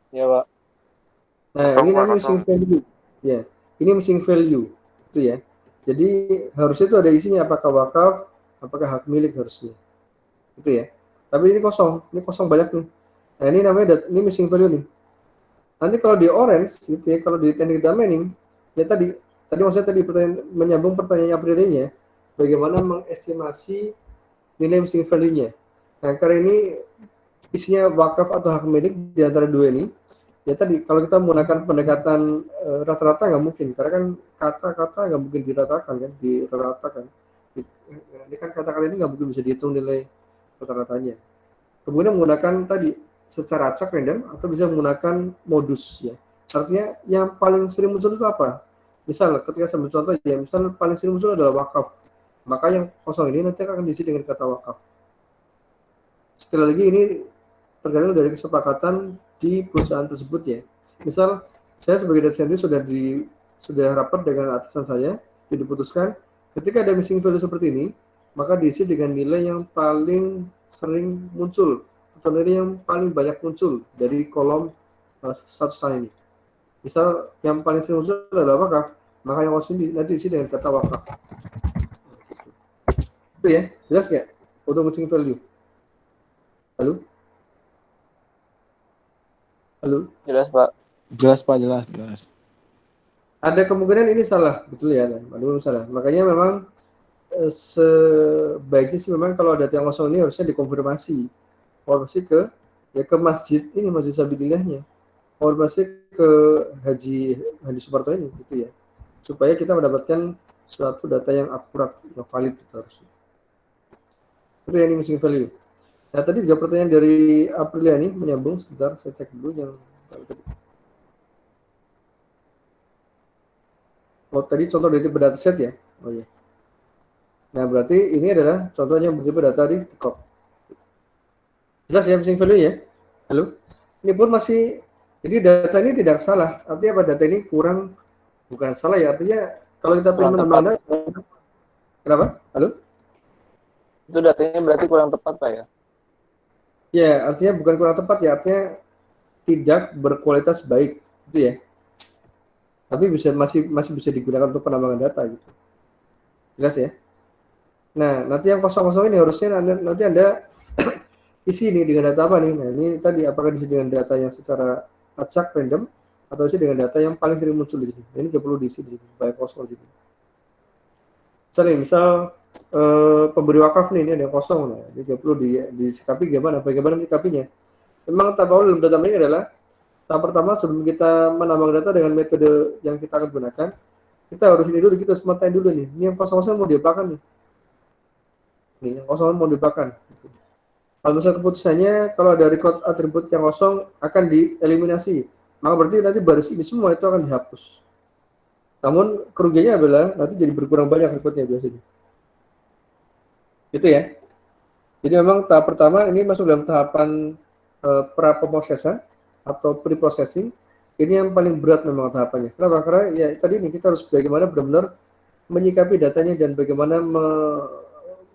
Iya, Pak. Nah, Kosong, ini Pak, namanya kosong. missing value. Ya, ini missing value. Itu ya. Jadi harusnya itu ada isinya apakah wakaf, apakah hak milik harusnya. Itu ya. Tapi ini kosong banyak nih. Nah, ini namanya ini missing value nih. Nanti kalau di orange gitu ya, kalau di teknik domain ya tadi maksudnya tadi menyambung pertanyaan Aprilianya, bagaimana mengestimasi nilai missing value-nya. Nah, karena ini isinya wakaf atau hak milik di antara dua ini, ya tadi kalau kita menggunakan pendekatan rata-rata nggak mungkin, karena kan kata-kata nggak mungkin diratakan kan, diratakan. Ini kan kata-kata ini nggak mungkin bisa dihitung nilai rata-ratanya. Kemudian menggunakan tadi secara acak random atau bisa menggunakan modus ya. Artinya yang paling sering muncul itu apa? Misal ketika saya ambil contoh ya, misal paling sering muncul adalah wakaf. Maka yang kosong ini nanti akan diisi dengan kata wakaf. Sekali lagi ini tergantung dari kesepakatan di perusahaan tersebut ya. Misal saya sebagai data scientist sudah rapat dengan atasan saya, diputuskan ketika ada missing value seperti ini, maka diisi dengan nilai yang paling sering muncul atau nilai yang paling banyak muncul dari kolom status ini. Misal yang paling sering muncul adalah wakaf, maka yang kosong nanti diisi dengan kata wakaf. Itu ya, jelas nggak? Untuk missing value. Halo? Halo? Jelas, Pak. Jelas, Pak. Jelas. Ada kemungkinan ini salah, betul ya? Aduh, salah. Makanya memang sebaiknya sih memang kalau data yang kosong ini harusnya dikonfirmasi ke masjid ini, Masjid Sabilillahnya, konfirmasi ke Haji Suparto ini gitu ya, supaya kita mendapatkan suatu data yang akurat, yang valid itu harusnya. Itu yang ini missing value. Nah, tadi juga pertanyaan dari Aprilia ini menyambung, sebentar saya cek dulu yang tadi. Oh, tadi contoh dari tipe dataset ya. Oh iya. Nah, berarti ini adalah contohnya bertipe data di TikTok. Jelas ya missing value ya? Halo? Ini pun masih, jadi data ini tidak salah. Artinya apa? Data ini kurang, bukan salah ya. Artinya kalau kita ingin menambah data, kenapa? Halo? Itu datanya berarti kurang tepat, Pak ya? Ya, artinya bukan kurang tepat ya. Artinya tidak berkualitas baik, gitu ya. Tapi masih bisa digunakan untuk penambangan data gitu. Jelas ya? Nah, nanti yang kosong-kosong ini harusnya nanti Anda isi ini dengan data apa nih? Nah, ini tadi apakah diisi dengan data yang secara acak random atau isi dengan data yang paling sering muncul di sini. Ini juga perlu diisi di sini, banyak kosong di sini. Misal pemberi wakaf nih, ini ada yang kosong, nah, ini juga perlu disikapi bagaimana menyikapinya. Memang tahap awal dalam data ini adalah tahap pertama sebelum kita menambang data dengan metode yang kita akan gunakan, kita harus ini dulu, kita sematain dulu nih, ini yang kosong-kosong mau diapakan nih? Nih, yang kosong mau diapakan? Gitu. Kalau misalnya keputusannya, kalau ada record atribut yang kosong akan dieliminasi, maka berarti nanti baris ini semua itu akan dihapus. Namun kerugiannya adalah nanti jadi berkurang banyak recordnya biasanya. Gitu ya. Jadi memang tahap pertama ini masuk dalam tahapan pra-pemrosesan atau pre-processing. Ini yang paling berat memang tahapannya. Kenapa? Karena ya tadi ini kita harus bagaimana benar-benar menyikapi datanya dan bagaimana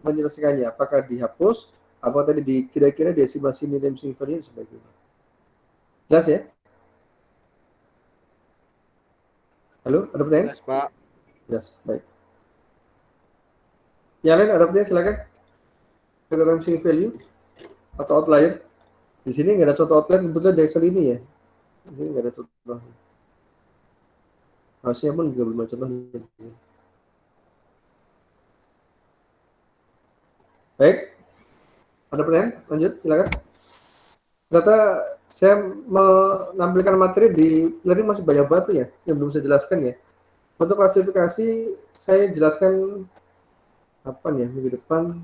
menyelesaikannya. Apakah dihapus, apa tadi kira-kira diestimasi nilai missing value dan sebagainya. Jelas ya? Halo, ada pertanyaan? Jelas, Pak. Jelas, baik. Yang lain ada pertanyaan, silakan. Keterangan missing value atau outlier. Di sini nggak ada contoh outlier, kebetulan di Excel ini ya. Di sini nggak ada contoh. Harusnya pun juga belum ada contoh. Baik, ada pertanyaan? Lanjut, silakan. Ternyata saya menampilkan materi di learning masih banyak banget ya, yang belum saya jelaskan ya. Untuk klasifikasi, saya jelaskan apa nih ya, minggu depan.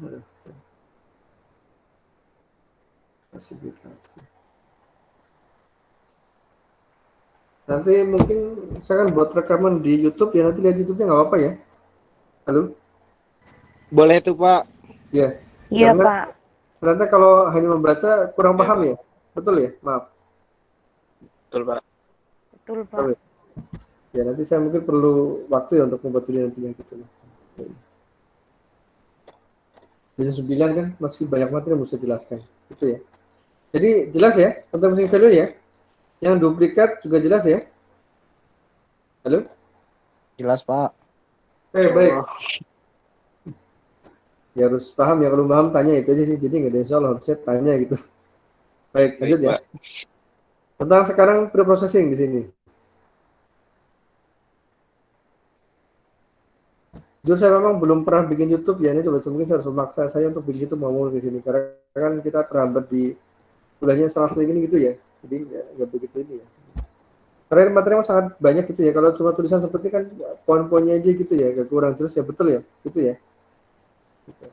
Klasifikasi. Nanti mungkin saya akan buat rekaman di YouTube ya, nanti lihat YouTube-nya nggak apa-apa ya. Halo? Boleh tuh, Pak. Ya. Iya, Karena Pak. ternyata kalau hanya membaca kurang Iya, paham Pak. ya. Betul ya? Maaf. Betul, Pak. Betul, Pak. Betul ya? Ya, nanti saya mungkin perlu waktu ya untuk membuat video nantinya gitu. Jadi 9 kan masih banyak materi yang bisa jelaskan. Gitu ya. Jadi jelas ya tentang missing value ya. Yang duplikat juga jelas ya. Halo? Jelas, Pak. Baik. Ya harus paham ya, kalau paham tanya itu aja sih. Jadi nggak ada yang soal, harusnya tanya gitu. Baik, lanjut ya. Tentang sekarang pre-processing di sini. Jujur saya memang belum pernah bikin YouTube ya, ini coba mungkin saya harus memaksa saya untuk bikin YouTube ngomong di sini karena kan kita terhambat di kuliahnya Selasa ini gitu ya, jadi nggak begitu ini ya. Karena materinya sangat banyak gitu ya, kalau cuma tulisan seperti kan poin-poinnya aja gitu ya, agak kurang jelas ya, betul ya, gitu ya. Gitu.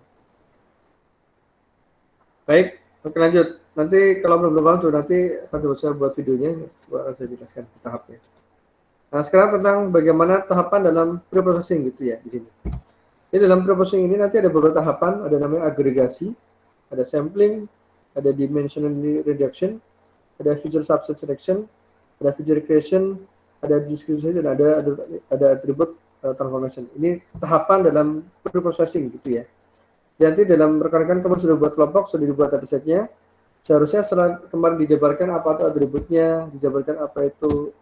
Baik, oke lanjut. Nanti kalau belum paham tuh nanti akan coba saya buat videonya, akan saya jelaskan tahapnya. Nah, sekarang tentang bagaimana tahapan dalam pre-processing gitu ya di sini. Jadi dalam pre-processing ini nanti ada beberapa tahapan, ada namanya agregasi, ada sampling, ada dimensional reduction, ada feature subset selection, ada feature creation, ada discrimination, dan ada attribute transformation. Ini tahapan dalam pre-processing gitu ya. Nanti dalam rekan-rekan kemarin sudah buat kelompok, sudah dibuat datasetnya. Seharusnya setelah kemarin dijabarkan apa itu atributnya, dijabarkan apa itu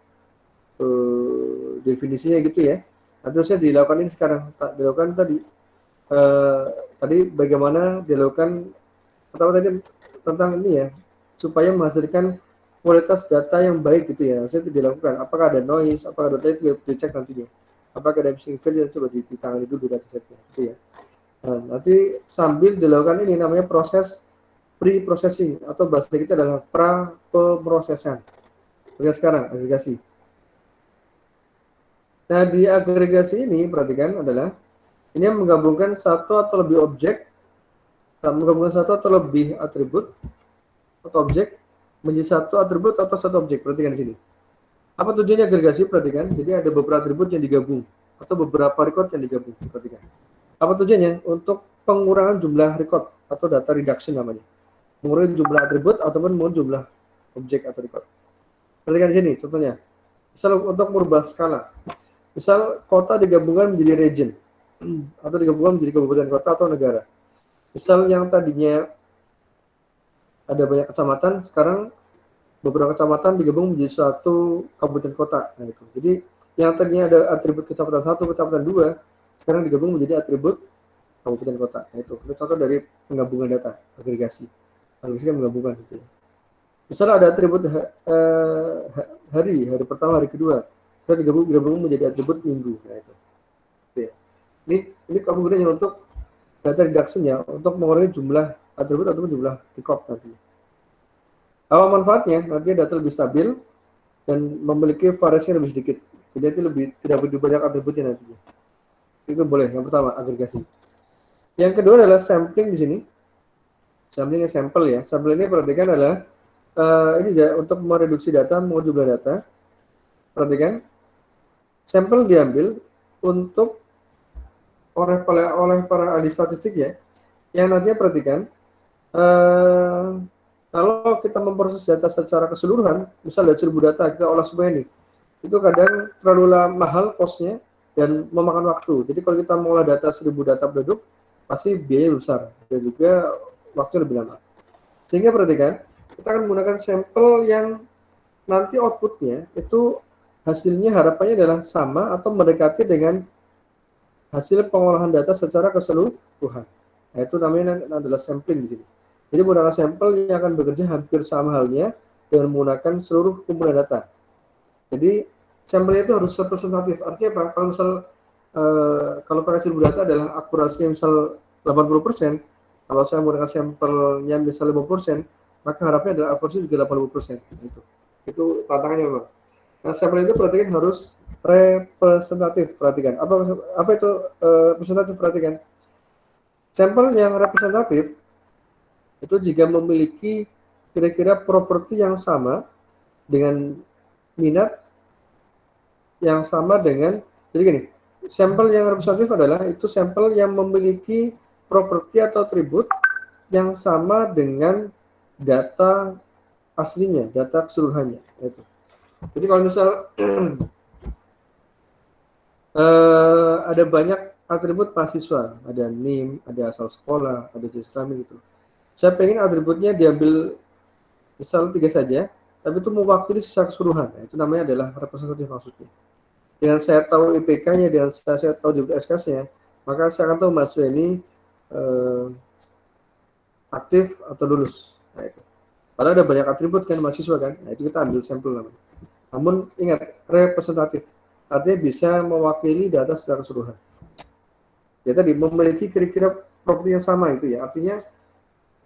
definisinya gitu ya. Nanti saya dilakukan ini sekarang, dilakukan tadi. Tadi bagaimana dilakukan atau tadi tentang ini ya, supaya menghasilkan kualitas data yang baik gitu ya. Saya dilakukan. Apakah ada noise, apakah ada data itu dicek nantinya. Apakah ada missing value, coba ditangani dulu datasetnya gitu ya. Nah, nanti sambil dilakukan ini namanya proses pre-processing atau bahasa kita adalah pra-pemrosesan. Oke, sekarang agregasi. Nah, di agregasi ini perhatikan adalah ini yang menggabungkan satu atau lebih objek, menggabungkan satu atau lebih atribut atau objek menjadi satu atribut atau satu objek. Perhatikan di sini. Apa tujuannya agregasi? Perhatikan. Jadi ada beberapa atribut yang digabung atau beberapa record yang digabung. Perhatikan. Apa tujuannya? Untuk pengurangan jumlah record atau data reduction namanya. Mengurangi jumlah atribut ataupun mengurangi jumlah objek atau record. Perhatikan di sini contohnya. Misal untuk merubah skala. Misal kota digabungkan menjadi region atau digabungkan menjadi kabupaten kota atau negara. Misal yang tadinya ada banyak kecamatan, sekarang beberapa kecamatan digabung menjadi suatu kabupaten kota. Nah, itu. Jadi yang tadinya ada atribut kecamatan 1, kecamatan 2, sekarang digabung menjadi atribut kabupaten kota. Nah, itu contoh dari penggabungan data agregasi. Agregasi kan menggabungkan gitu. Misal ada atribut hari pertama, hari kedua. Kita digabung menjadi atribut minggu. Nah, itu. Ya. Ini kamu gunakan untuk data reduction ya, untuk mengurangi jumlah atribut ataupun jumlah record nanti. Apa manfaatnya? Nanti data lebih stabil dan memiliki variasi yang lebih sedikit. Jadi lebih tidak begitu banyak atributnya nantinya. Itu boleh. Yang pertama agregasi. Yang kedua adalah sampling di sini. Samplingnya sampel ya. Sampel ini perhatikan adalah ini ya, untuk mereduksi data, mengubah jumlah data. Perhatikan. Sampel diambil untuk oleh para ahli statistik ya, yang nantinya perhatikan kalau kita memproses data secara keseluruhan, misal dari 1000 data kita olah semua ini, itu kadang terlalu mahal kosnya dan memakan waktu. Jadi kalau kita mengolah data 1000 data penduduk, pasti biaya besar dan juga waktu lebih lama. Sehingga perhatikan, kita akan menggunakan sampel yang nanti outputnya itu hasilnya harapannya adalah sama atau mendekati dengan hasil pengolahan data secara keseluruhan. Nah, itu namanya adalah sampling di sini. Jadi menggunakan sampel yang akan bekerja hampir sama halnya dengan menggunakan seluruh kumpulan data. Jadi sampelnya itu harus representatif. Artinya apa? Kalau misal kalau pakai seribu data adalah akurasi misal 80%, kalau saya menggunakan sampelnya misal 50%, maka harapnya adalah akurasi juga 80%. Itu tantangannya, Bang. Nah, sampel itu perhatikan harus representatif. Perhatikan. Apa itu representatif? Perhatikan. Sampel yang representatif itu jika memiliki kira-kira properti yang sama dengan minat yang sama dengan, jadi gini, sampel yang representatif adalah itu sampel yang memiliki properti atau atribut yang sama dengan data aslinya, data keseluruhannya. Itu. Jadi kalau misal ada banyak atribut mahasiswa, ada NIM, ada asal sekolah, ada jenis kelamin gitu. Saya pengen atributnya diambil misal 3 saja, tapi itu mewakili secara keseluruhan. Nah, itu namanya adalah representatif maksudnya. Dengan saya tahu IPK-nya, dengan saya tahu juga SKS-nya, maka saya akan tahu mahasiswa ini aktif atau lulus. Nah, itu. Padahal ada banyak atribut kan mahasiswa kan, nah itu kita ambil sampel namanya. Namun ingat, representatif, artinya bisa mewakili data secara keseluruhan. Ya tadi memiliki kira-kira properti yang sama itu ya, artinya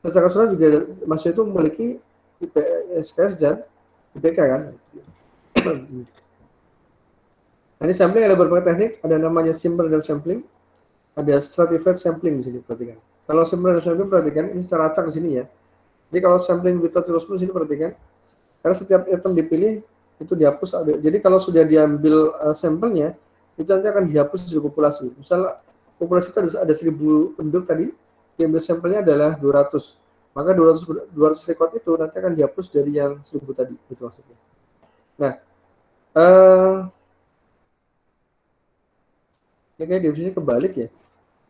secara keseluruhan juga mahasiswa itu memiliki SKS dan IPK kan. Nah, ini sampling ada beberapa teknik, ada namanya simple random sampling, ada stratified sampling di sini, perhatikan. Kalau simple random sampling perhatikan, ini secara acak di sini ya. Jadi kalau sampling without rule di sini perhatikan, karena setiap item dipilih itu dihapus. Jadi kalau sudah diambil sampelnya, itu nanti akan dihapus dari populasi. Misal populasi itu ada 1000 penduduk tadi, diambil sampelnya adalah 200. Maka 200 record itu nanti akan dihapus dari yang 1000 tadi, itu maksudnya. Nah, ini kayak definisinya kebalik ya.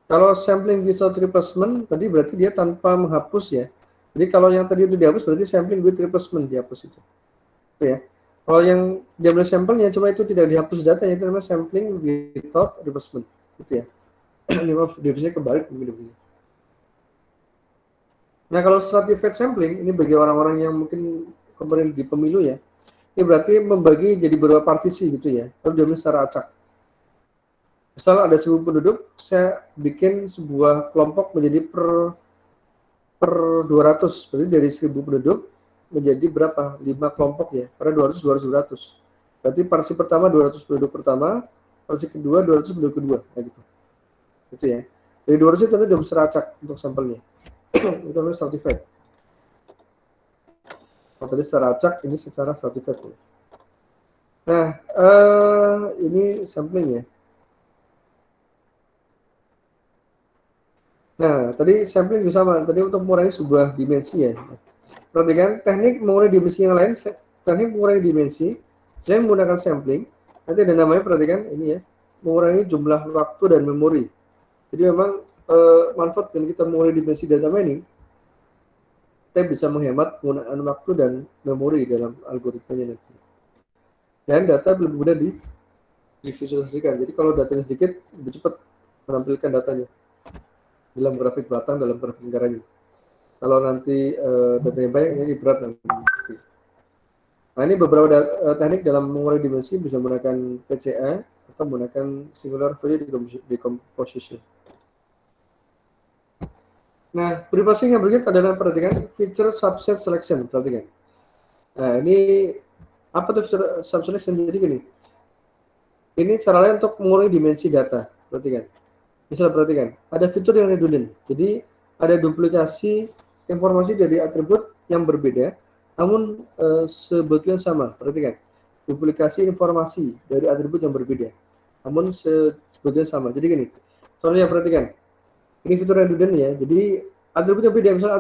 Kalau sampling without replacement tadi berarti dia tanpa menghapus ya. Jadi kalau yang tadi itu dihapus berarti sampling with replacement dihapus itu. Itu ya. Kalau yang diambil sampelnya cuma itu tidak dihapus datanya, itu namanya sampling without replacement. Gitu ya. Ini definisinya kebalik begini. Nah, kalau stratified sampling ini bagi orang-orang yang mungkin kemarin di pemilu ya. Ini berarti membagi jadi beberapa partisi gitu ya. Lalu diambil secara acak. Misal ada 1000 penduduk, saya bikin sebuah kelompok menjadi per 200. Berarti dari 1000 penduduk menjadi berapa? 5 kelompok ya. Karena 200, 200, 200. Berarti partisi pertama 200 penduduk pertama, partisi kedua 200 penduduk kedua. Kayak gitu. Itu ya. Dari 200 itu nanti udah bisa acak untuk sampelnya. Itu namanya stratified. Kalau tadi secara acak, ini secara stratified. Nah, ini sampling ya. Nah, tadi sampling juga sama. Tadi untuk mengurangi sebuah dimensi ya. Perhatikan, teknik mengurangi dimensi yang lain, teknik mengurangi dimensi, selain menggunakan sampling, nanti ada namanya, perhatikan, ini ya, mengurangi jumlah waktu dan memori. Jadi memang manfaat dengan kita mengurangi dimensi data mining, kita bisa menghemat penggunaan waktu dan memori dalam algoritmanya nanti. Dan data lebih mudah divisualisasikan. Jadi kalau datanya sedikit, lebih cepat menampilkan datanya dalam grafik batang, dalam grafik lingkarannya. Kalau nanti datanya banyak, ini berat nanti. Nah, ini beberapa teknik dalam mengurangi dimensi, bisa menggunakan PCA atau menggunakan singular value decomposition. Nah, pre-processing yang berikut adalah, perhatikan, feature subset selection. Perhatikan. Nah, ini apa tuh feature subset selection? Jadi gini, ini cara lain untuk mengurangi dimensi data. Perhatikan. Misal perhatikan, ada fitur yang redundant. Jadi ada duplikasi informasi dari atribut yang berbeda, namun sebetulnya sama. Perhatikan, duplikasi informasi dari atribut yang berbeda, namun sebetulnya sama. Jadi gini, contohnya perhatikan, ini fitur redundant ya. Jadi atribut yang beda, misalnya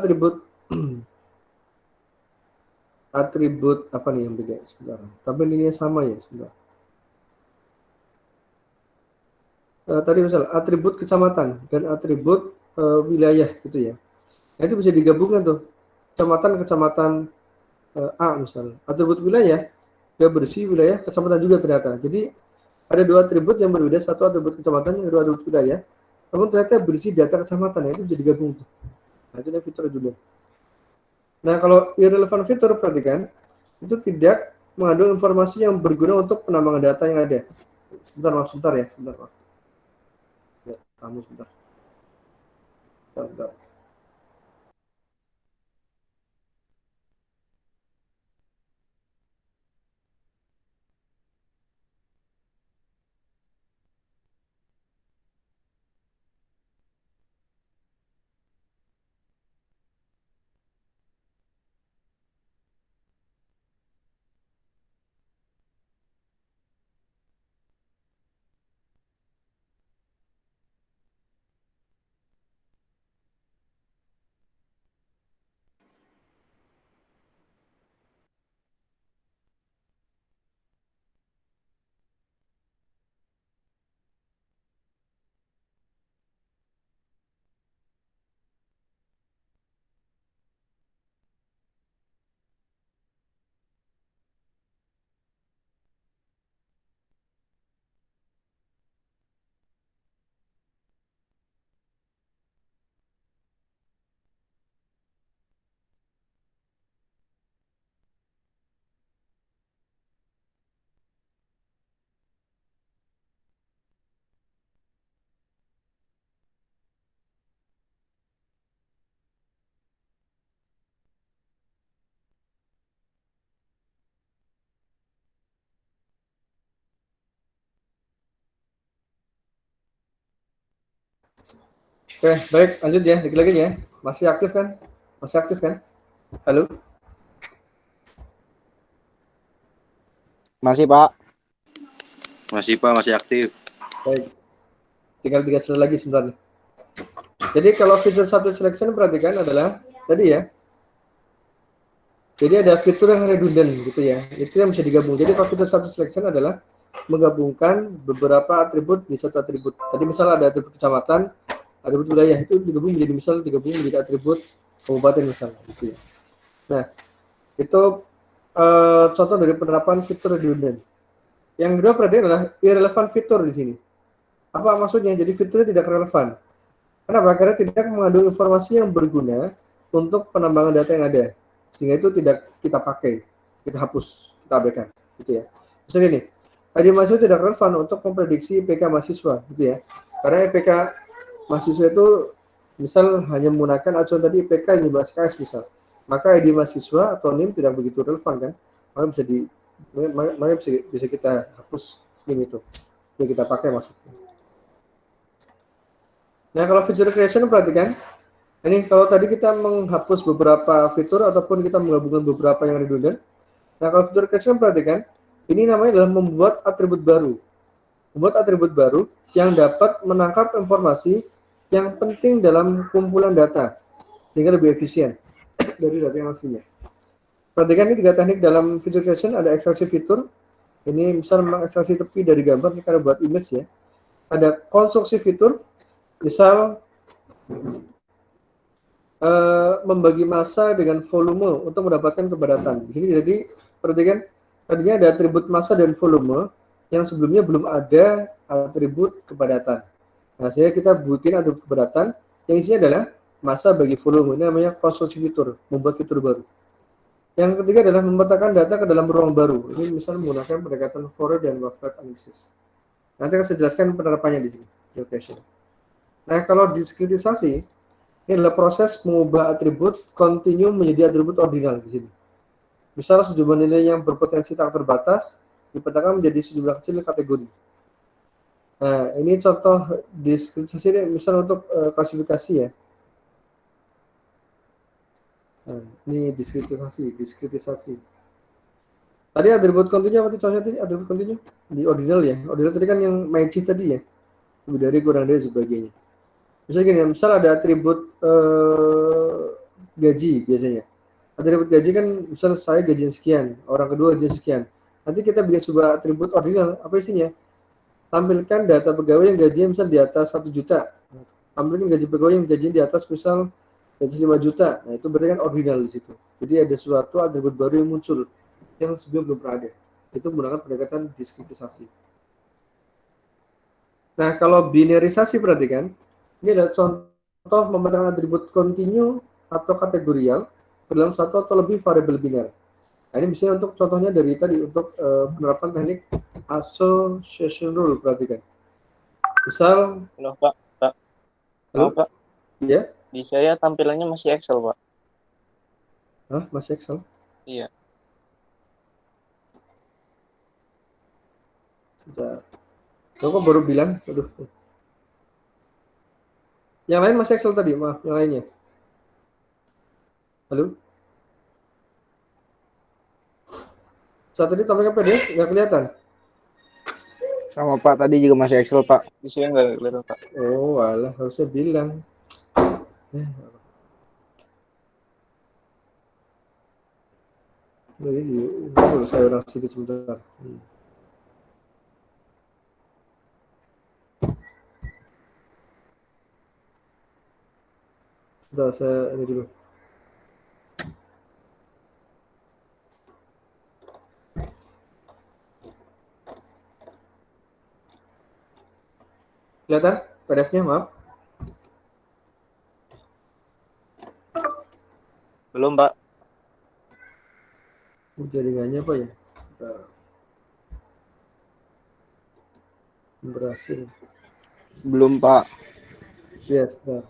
atribut apa nih yang beda? Sebentar. Tapi ini sama ya, sebentar. Tadi misal atribut kecamatan dan atribut wilayah gitu ya. Nah, itu bisa digabungkan tuh. Kecamatan A misalnya. Atribut wilayah dia berisi wilayah kecamatan juga ternyata. Jadi ada dua atribut yang berbeda, satu atribut kecamatan, yang kedua atribut wilayah. Namun ternyata berisi data kecamatan, ya, itu bisa digabung. Nah, itu adalah fitur juga. Nah, kalau irrelevant fitur, perhatikan, itu tidak mengandung informasi yang berguna untuk penambangan data yang ada. Sebentar, maaf, sebentar ya, sebentar, maaf. Ya, kamu sebentar. Sebentar. Oke, baik, lanjut ya, dikit lagi ya. Masih aktif kan? Masih aktif kan? Halo? Masih, Pak. Masih Pak, masih aktif. Baik. Tinggal 3 slide lagi sebentar nih. Jadi kalau feature subject selection perhatikan adalah tadi ya. Jadi ada fitur yang redundant gitu ya. Itu yang bisa digabung. Jadi kalau feature subject selection adalah menggabungkan beberapa atribut di satu atribut. Tadi misal ada atribut kecamatan, atribut wilayah, itu digabung menjadi atribut kabupaten misalnya gitu ya. Nah, itu contoh dari penerapan fitur redundant. Yang kedua perhatikan adalah irrelevant fitur di sini. Apa maksudnya? Jadi fiturnya tidak relevan. Kenapa? Karena tidak mengandung informasi yang berguna untuk penambangan data yang ada. Sehingga itu tidak kita pakai, kita hapus, kita abaikan, gitu ya. Misalnya ini, ID mahasiswa tidak relevan untuk memprediksi IPK mahasiswa, gitu ya. Karena IPK mahasiswa itu misal hanya menggunakan acuan tadi IPK yang dibahas KS misal. Maka ID mahasiswa atau NIM tidak begitu relevan kan. Maka bisa kita hapus NIM itu. Yang kita pakai maksudnya. Nah, kalau feature creation perhatikan, ini kalau tadi kita menghapus beberapa fitur ataupun kita menggabungkan beberapa yang redundant. Nah, kalau feature creation perhatikan, ini namanya adalah membuat atribut baru. Membuat atribut baru yang dapat menangkap informasi yang penting dalam kumpulan data sehingga lebih efisien dari data yang aslinya. Perhatikan ini 3 teknik dalam feature creation, ada ekstraksi fitur. Ini misal mengekstraksi tepi dari gambar, ini karena buat image ya. Ada konstruksi fitur, misal membagi massa dengan volume untuk mendapatkan kepadatan. Di sini jadi perhatikan tadinya ada atribut massa dan volume yang sebelumnya belum ada atribut kepadatan. Nah, sehingga kita bikin atribut kepadatan yang isinya adalah massa bagi volume. Ini namanya konstruksi fitur, membuat fitur baru. Yang ketiga adalah memetakan data ke dalam ruang baru. Ini misalnya menggunakan pendekatan Fourier dan Wavelet analysis. Nanti akan saya jelaskan penerapannya di sini. Nah, kalau diskritisasi, ini adalah proses mengubah atribut continuum menjadi atribut ordinal di sini. Misal sejumlah nilai yang berpotensi tak terbatas dipetakan menjadi sejumlah kecil kategori. Nah, ini contoh diskritisasi ini misal untuk klasifikasi ya. Nah, ini diskritisasi. Tadi atribut continue apa contohnya tadi? Atribut continue di ordinal ya. Ordinal tadi kan yang magic tadi ya. Lebih dari, kurang dari, sebagainya. Misalnya gini, misal ada atribut gaji biasanya. Atribut gaji kan misal saya gaji sekian, orang kedua gaji sekian. Nanti kita bikin sebuah atribut ordinal, apa isinya? Tampilkan data pegawai yang gajinya misal di atas 1 juta. Tampilkan gaji pegawai yang gajinya di atas misal gaji 5 juta. Nah, itu berarti kan ordinal di situ. Jadi ada suatu atribut baru yang muncul yang sebelum belum pernah ada. Itu menggunakan pendekatan diskritisasi. Nah, kalau binarisasi perhatikan, ini adalah contoh memetakan atribut kontinu atau kategorial dalam satu atau lebih variabel biner. Nah, ini misalnya untuk contohnya dari tadi untuk penerapan teknik association rule, perhatikan. Misal, Halo Pak, halo, Pak, ya, di saya tampilannya masih Excel Pak. masih Excel. Iya. Sudah. Kok baru bilang, aduh. Yang lain masih Excel tadi, maaf, yang lainnya. Halo? Saat tadi tampilkan PDF, nggak kelihatan? Sama Pak, tadi juga masih Excel Pak. Di saya nggak kelihatan Pak. Oh, alah, harusnya bilang. Ini dulu saya ulang sedikit sebentar. Sudah, saya ini dulu. Kelihatan PDF-nya, maaf. Belum Pak. Jaringannya apa ya? Berhasil. Belum Pak. Ya, sudah.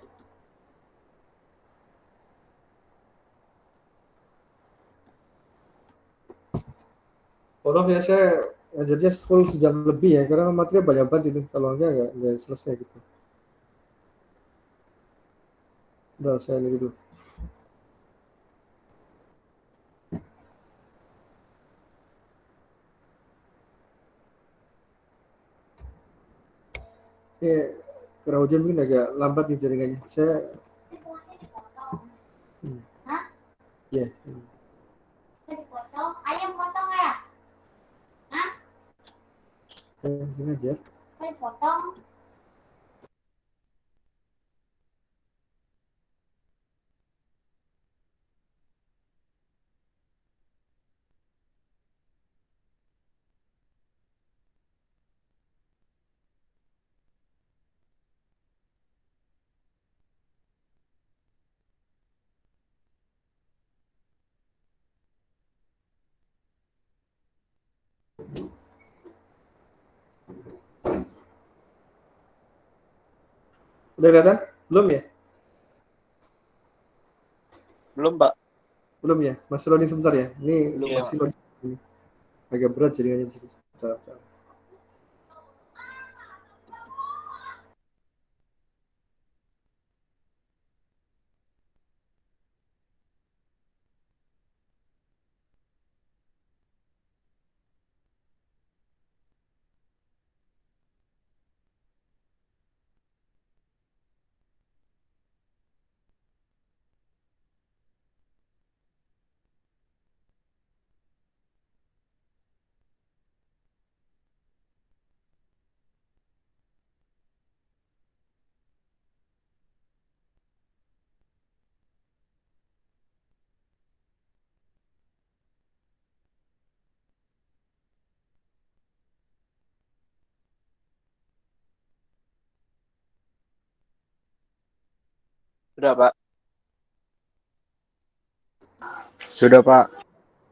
Tolong ya, saya ngajarnya full sejam lebih ya, karena materinya banyak banget itu. Kalau nggak selesai gitu. Udah, saya ini dulu. Ya, karena hujan mungkin agak lambat nih jaringannya. Saya ya. Dipotong, ayam potong ya? Sini aja. Dipotong. Udah kelihatan? Belum ya? Belum Pak. Belum ya? Masih loading sebentar ya? Ini Iya, masih loading. Ini agak berat jaringannya di sini. Sebentar. Sudah Pak. Sudah Pak.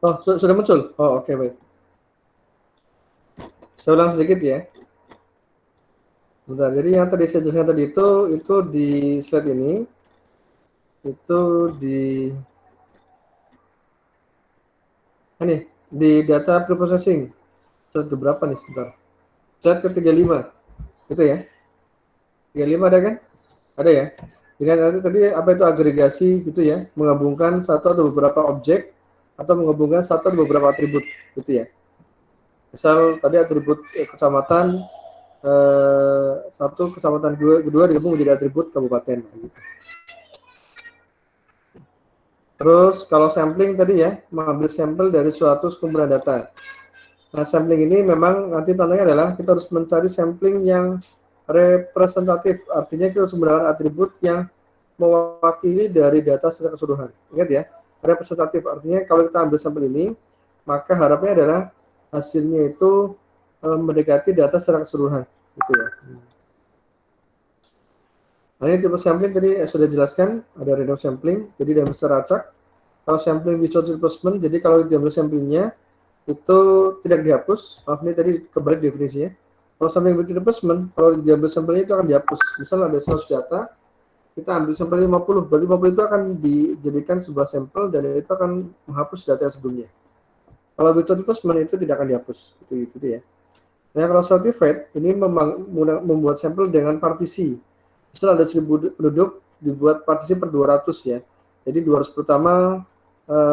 Oh, sudah muncul? Oh, oke, baik. Saya ulang sedikit ya. Bentar, jadi yang tadi saya jelaskan tadi itu di slide ini, itu di data preprocessing. Slide berapa nih, sebentar. Slide ke-35, itu ya. 35 ada kan? Ada ya. Dengan tadi apa itu agregasi gitu ya, menggabungkan satu atau beberapa objek atau menggabungkan satu atau beberapa atribut gitu ya. Misal tadi atribut kecamatan satu, kecamatan kedua digabung menjadi atribut kabupaten. Gitu. Terus kalau sampling tadi ya, mengambil sampel dari suatu sekumpulan data. Nah, sampling ini memang nanti tandanya adalah kita harus mencari sampling yang representatif, artinya kita harus menggunakan atribut yang mewakili dari data secara keseluruhan. Ingat ya, representatif artinya kalau kita ambil sampel ini, maka harapannya adalah hasilnya itu mendekati data secara keseluruhan, gitu ya. Nah, ini tipe sampling tadi sudah jelaskan, ada random sampling, jadi dalam besar acak. Kalau sampling without replacement, jadi kalau diambil samplingnya itu tidak dihapus. Maaf, ini tadi kebalik definisinya. Kalau sampling with replacement, kalau diambil sampelnya itu akan dihapus. Misal ada 100 data, kita ambil sampel 50, berarti 50 itu akan dijadikan sebuah sampel dan itu akan menghapus data yang sebelumnya. Kalau without replacement itu tidak akan dihapus, itu ya. Nah, kalau stratified ini membuat sampel dengan partisi. Misal ada 1000 penduduk, dibuat partisi per 200 ya. Jadi 200 pertama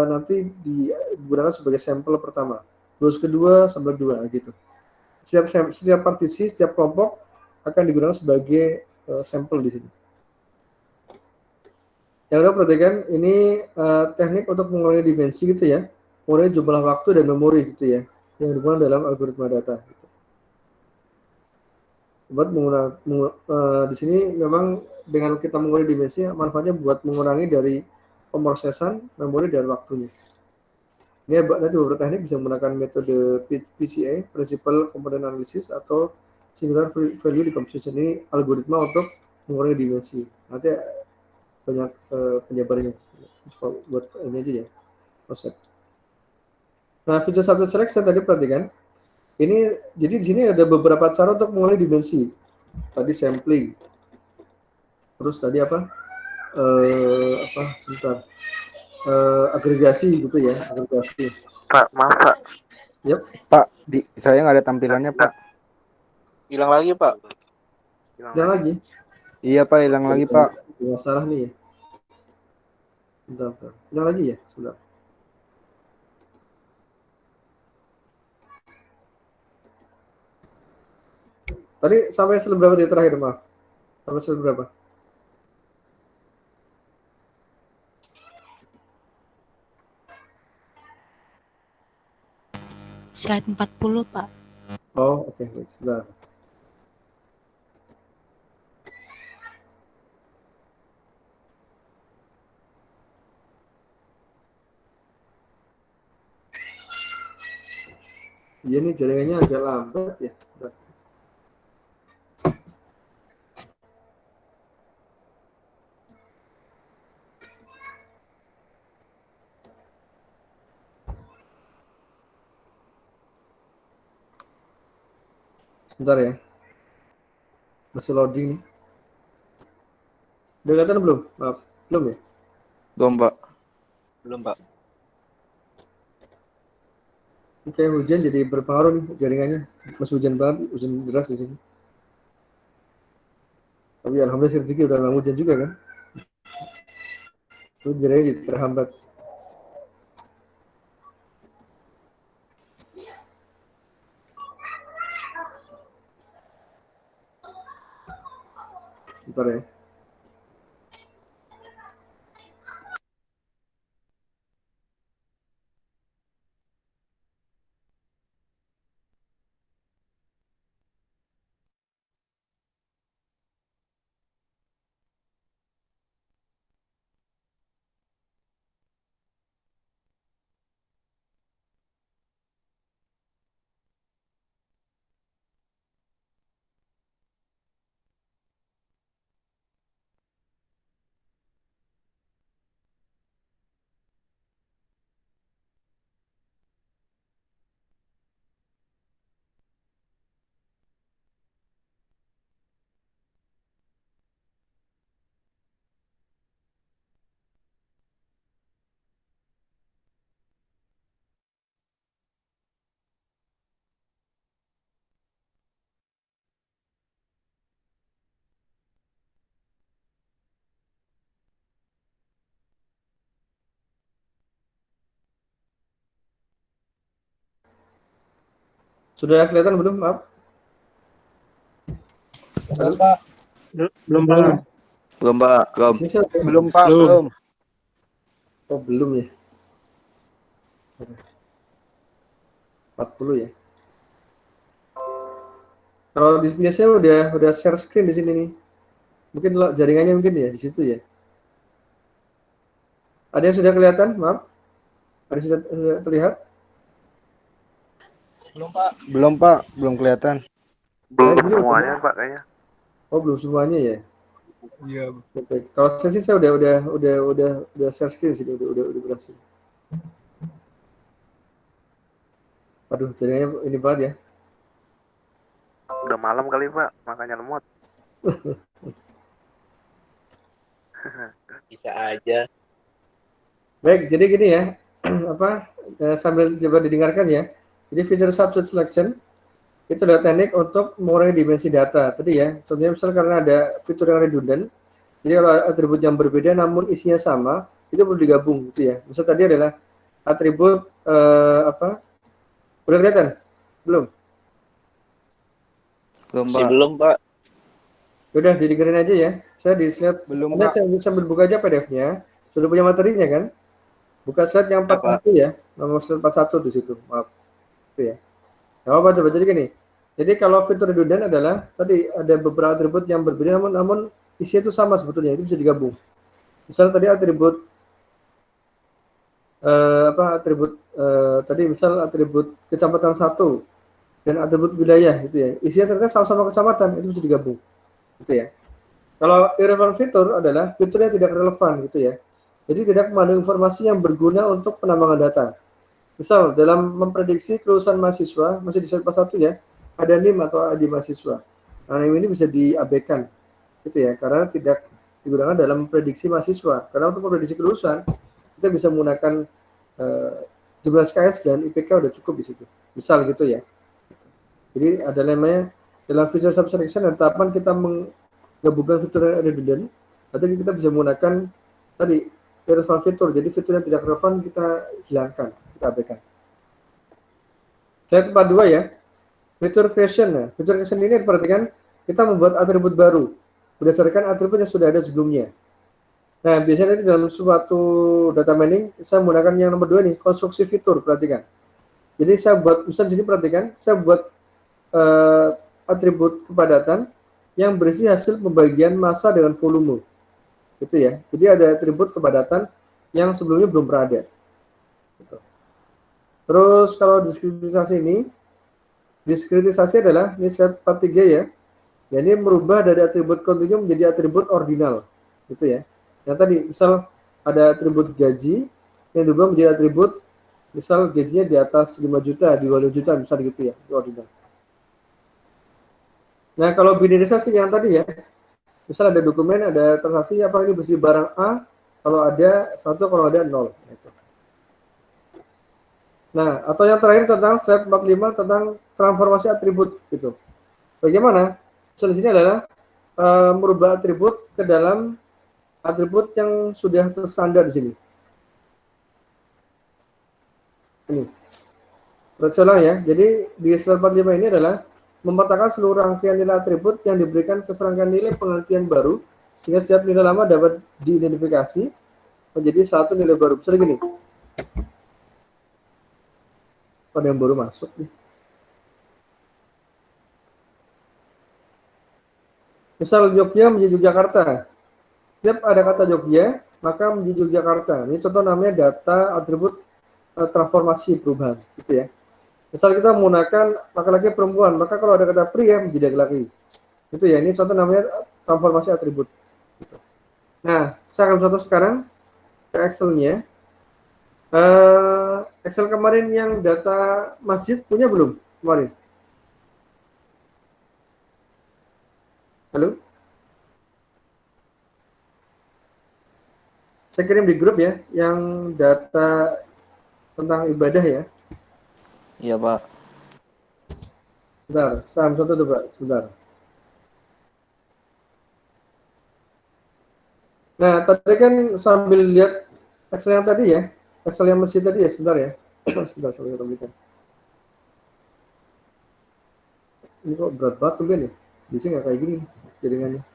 nanti digunakan sebagai sampel pertama. 200 kedua, sampel 2 gitu. Setiap partisi, setiap kelompok akan digunakan sebagai sampel di sini. Yang kedua perhatikan, ini teknik untuk mengurangi dimensi gitu ya. Mengurangi jumlah waktu dan memori gitu ya. Yang digunakan dalam algoritma data. Gitu. Buat di sini memang dengan kita mengurangi dimensi, manfaatnya buat mengurangi dari pemrosesan, memori, dan waktunya. Ini nanti beberapa teknik bisa menggunakan metode PCA, Principal Component Analysis, atau Singular Value Decomposition. Ini algoritma untuk mengurangi dimensi. Nanti banyak penjabarannya. Buat ini aja ya, konsep. Nah, feature subset selection tadi perhatikan. Ini jadi di sini ada beberapa cara untuk mengurangi dimensi. Tadi sampling. Terus tadi apa? Sebentar. Agregasi gitu ya, agregasi. Pak, maaf Pak. Yep. Pak, saya nggak ada tampilannya, Pak. Hilang lagi, Pak. Hilang lagi. Iya, Pak, hilang lagi, Pak. Masalah nih ya. Bentar. Hilang lagi ya, sebentar. Tadi sampai slide berapa di terakhir, maaf? Sampai slide berapa? Slide 40, Pak. Oh, oke. Baik. Sebentar. Iya nih, jaringannya agak lambat ya. Sebentar. Sebentar ya. Masih loading nih. Udah kelihatan belum? Maaf, belum ya? Belum, Pak. Belum, Pak. Oke, hujan jadi berpengaruh nih jaringannya. Masih hujan banget, hujan deras di sini. Tapi alhamdulillah sih rezeki udah nggak hujan juga kan. Itu jaringannya jadi terhambat. Bentar ya. Sudah kelihatan belum? Maaf. Belum, Pak. Belum, Pak. Belum, Pak. Belum. Sini saya- Belum, Pak, Belum. belum. Oh, belum ya. 40 ya. Kalau di biasanya udah share screen di sini nih. Mungkin jaringannya mungkin ya di situ ya. Ada yang sudah kelihatan? Maaf. Ada yang sudah terlihat? Belum Pak, belum kelihatan. Belum belum, semuanya Pak kayaknya. Oh, belum semuanya ya. Iya. Oke. Kalau saya sih saya udah share screen sih, udah berhasil. Aduh, jadinya ini banget ya. Udah malam kali Pak, makanya lemot. Bisa aja. Baik, jadi gini ya, sambil coba didengarkan ya. Jadi feature subset selection itu adalah teknik untuk mengurangi dimensi data. Tadi ya, contohnya misal karena ada fitur yang redundant, jadi kalau atribut yang berbeda namun isinya sama, itu perlu digabung gitu ya. Misal tadi adalah atribut udah kelihatan? Belum? Belum, Masih Pak. belum, Pak. Udah didengerin aja ya. Saya di slide Belum, Anda Pak. saya sambil buka aja PDF-nya. Sudah punya materinya kan? Buka slide yang 41 ya. Nomor slide 41 di situ. Maaf. Itu ya. Nah, apa coba jadi gini. Jadi kalau fitur redundant adalah tadi ada beberapa atribut yang berbeda namun isinya itu sama sebetulnya. Itu bisa digabung. Misal tadi atribut tadi misal atribut kecamatan 1 dan atribut wilayah gitu ya. Isinya ternyata sama-sama kecamatan, itu bisa digabung. Gitu ya. Kalau irrelevant fitur adalah fitur yang tidak relevan gitu ya. Jadi tidak mengandung informasi yang berguna untuk penambangan data. Misal dalam memprediksi kelulusan mahasiswa, masih di slide 1 ya, ada NIM atau ID mahasiswa. Nah, NIM ini bisa diabaikan gitu ya, karena tidak digunakan dalam prediksi mahasiswa. Karena untuk memprediksi kelulusan, kita bisa menggunakan jumlah SKS dan IPK udah cukup di situ. Misal gitu ya. Jadi ada namanya dalam feature subselection dan tahapan kita menggabungkan fitur redundant, nanti kita bisa menggunakan tadi irrelevant fitur. Jadi fitur yang tidak relevan kita hilangkan, kita abaikan. Slide 42 ya. Fitur creation. Nah, fitur creation ini perhatikan kita membuat atribut baru berdasarkan atribut yang sudah ada sebelumnya. Nah, biasanya nanti dalam suatu data mining saya menggunakan yang nomor 2 nih, konstruksi fitur, perhatikan. Jadi saya buat, misalnya di sini perhatikan, saya buat atribut kepadatan yang berisi hasil pembagian massa dengan volume. Gitu ya. Jadi ada atribut kepadatan yang sebelumnya belum pernah ada. Gitu. Terus kalau diskritisasi adalah ini slide 43 ya. Jadi merubah dari atribut kontinu menjadi atribut ordinal. Gitu ya. Yang tadi misal ada atribut gaji yang diubah menjadi atribut misal gajinya di atas 5 juta, di bawah 5 juta, misal gitu ya, itu ordinal. Nah, kalau binarisasi yang tadi ya, misal ada dokumen, ada transaksi, apa ini berisi barang A, kalau ada 1, kalau ada 0. Gitu. Nah, atau yang terakhir tentang slide 45 tentang transformasi atribut gitu. Bagaimana? Misal di sini adalah merubah atribut ke dalam atribut yang sudah terstandar di sini. Ini. Ulang ya. Jadi di slide 45 ini adalah memetakan seluruh rangkaian nilai atribut yang diberikan ke serangkaian nilai pengertian baru sehingga setiap nilai lama dapat diidentifikasi menjadi satu nilai baru. Misalnya gini. Ada yang baru masuk nih. Misal Jogja menjadi Yogyakarta. Setiap ada kata Jogja, maka menjadi Yogyakarta. Ini contoh namanya data atribut transformasi perubahan, gitu ya. Misal kita menggunakan laki-laki perempuan, maka kalau ada kata pria menjadi laki-laki. Itu ya, ini contoh namanya transformasi atribut. Gitu. Nah, saya akan contoh sekarang ke Excel-nya. Excel kemarin yang data masjid punya belum kemarin? Halo? Saya kirim di grup ya, yang data tentang ibadah ya. Iya, Pak. Sebentar, saya contoh tuh Pak, sebentar. Nah, tadi kan sambil lihat Excel yang tadi ya, Excel yang masjid tadi ya, sebentar ya. Sebentar, saya tampilkan. Ini kok berat banget tuh kan ya? Biasanya nggak kayak gini jaringannya.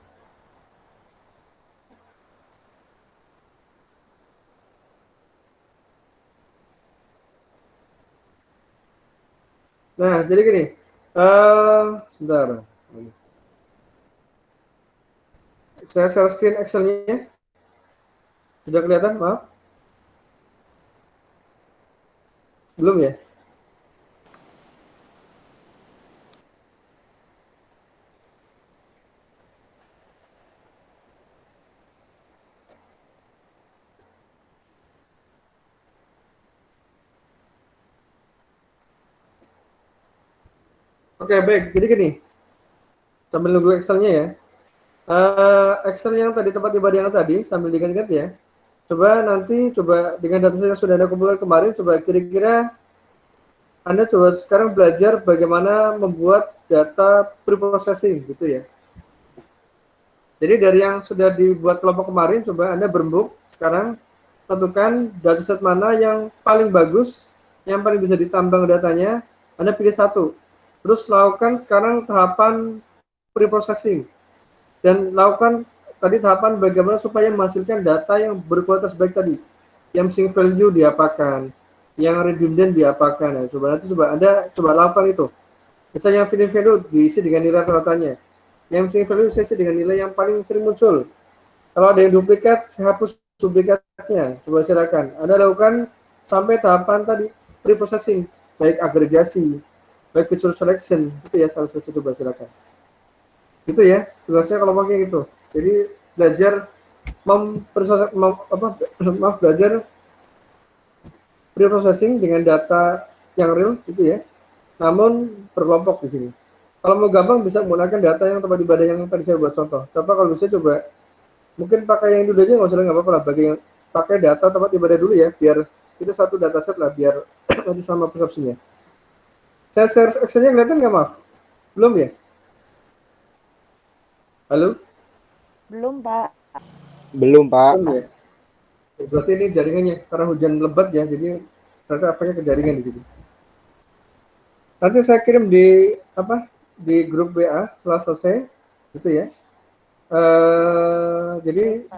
Nah, jadi gini, sebentar. Saya share screen Excel-nya. Sudah kelihatan, maaf? Belum ya? Oke, baik. Jadi gini, sambil nunggu Excel-nya ya. Excel yang tadi tempat ibadah yang tadi, sambil diingat-ingat ya. Coba dengan data yang sudah Anda kumpulkan kemarin, coba kira-kira Anda coba sekarang belajar bagaimana membuat data pre-processing gitu ya. Jadi dari yang sudah dibuat kelompok kemarin, coba Anda berembuk sekarang tentukan dataset mana yang paling bagus, yang paling bisa ditambang datanya, Anda pilih satu. Terus lakukan sekarang tahapan pre-processing. Dan lakukan tadi tahapan bagaimana supaya menghasilkan data yang berkualitas baik tadi. Yang missing value diapakan, yang redundant diapakan. Nah, coba Anda lakukan itu. Misalnya yang filling value diisi dengan nilai rata-ratanya. Yang missing value saya isi dengan nilai yang paling sering muncul. Kalau ada yang duplikat, saya hapus duplikatnya. Coba silakan. Anda lakukan sampai tahapan tadi pre-processing, baik agregasi, baik feature selection, itu ya salah satu, coba silakan. Gitu ya, tugasnya kalau pakai gitu. Jadi belajar belajar pre-processing dengan data yang real gitu ya. Namun berkelompok di sini. Kalau mau gampang bisa menggunakan data yang tempat ibadah yang tadi saya buat contoh. Coba kalau bisa coba mungkin pakai yang dulu aja nggak usah, nggak apa-apa lah. Pakai data tempat ibadah dulu ya, biar itu satu dataset lah, biar nanti sama persepsinya. Saya share Excel-nya kelihatan nggak, maaf? Belum ya? Halo? Belum, Pak. Belum, Pak. Belum ya? Berarti ini jaringannya, karena hujan lebat ya, jadi ternyata apanya ke jaringan di sini. Nanti saya kirim di grup WA setelah selesai, gitu ya. Jadi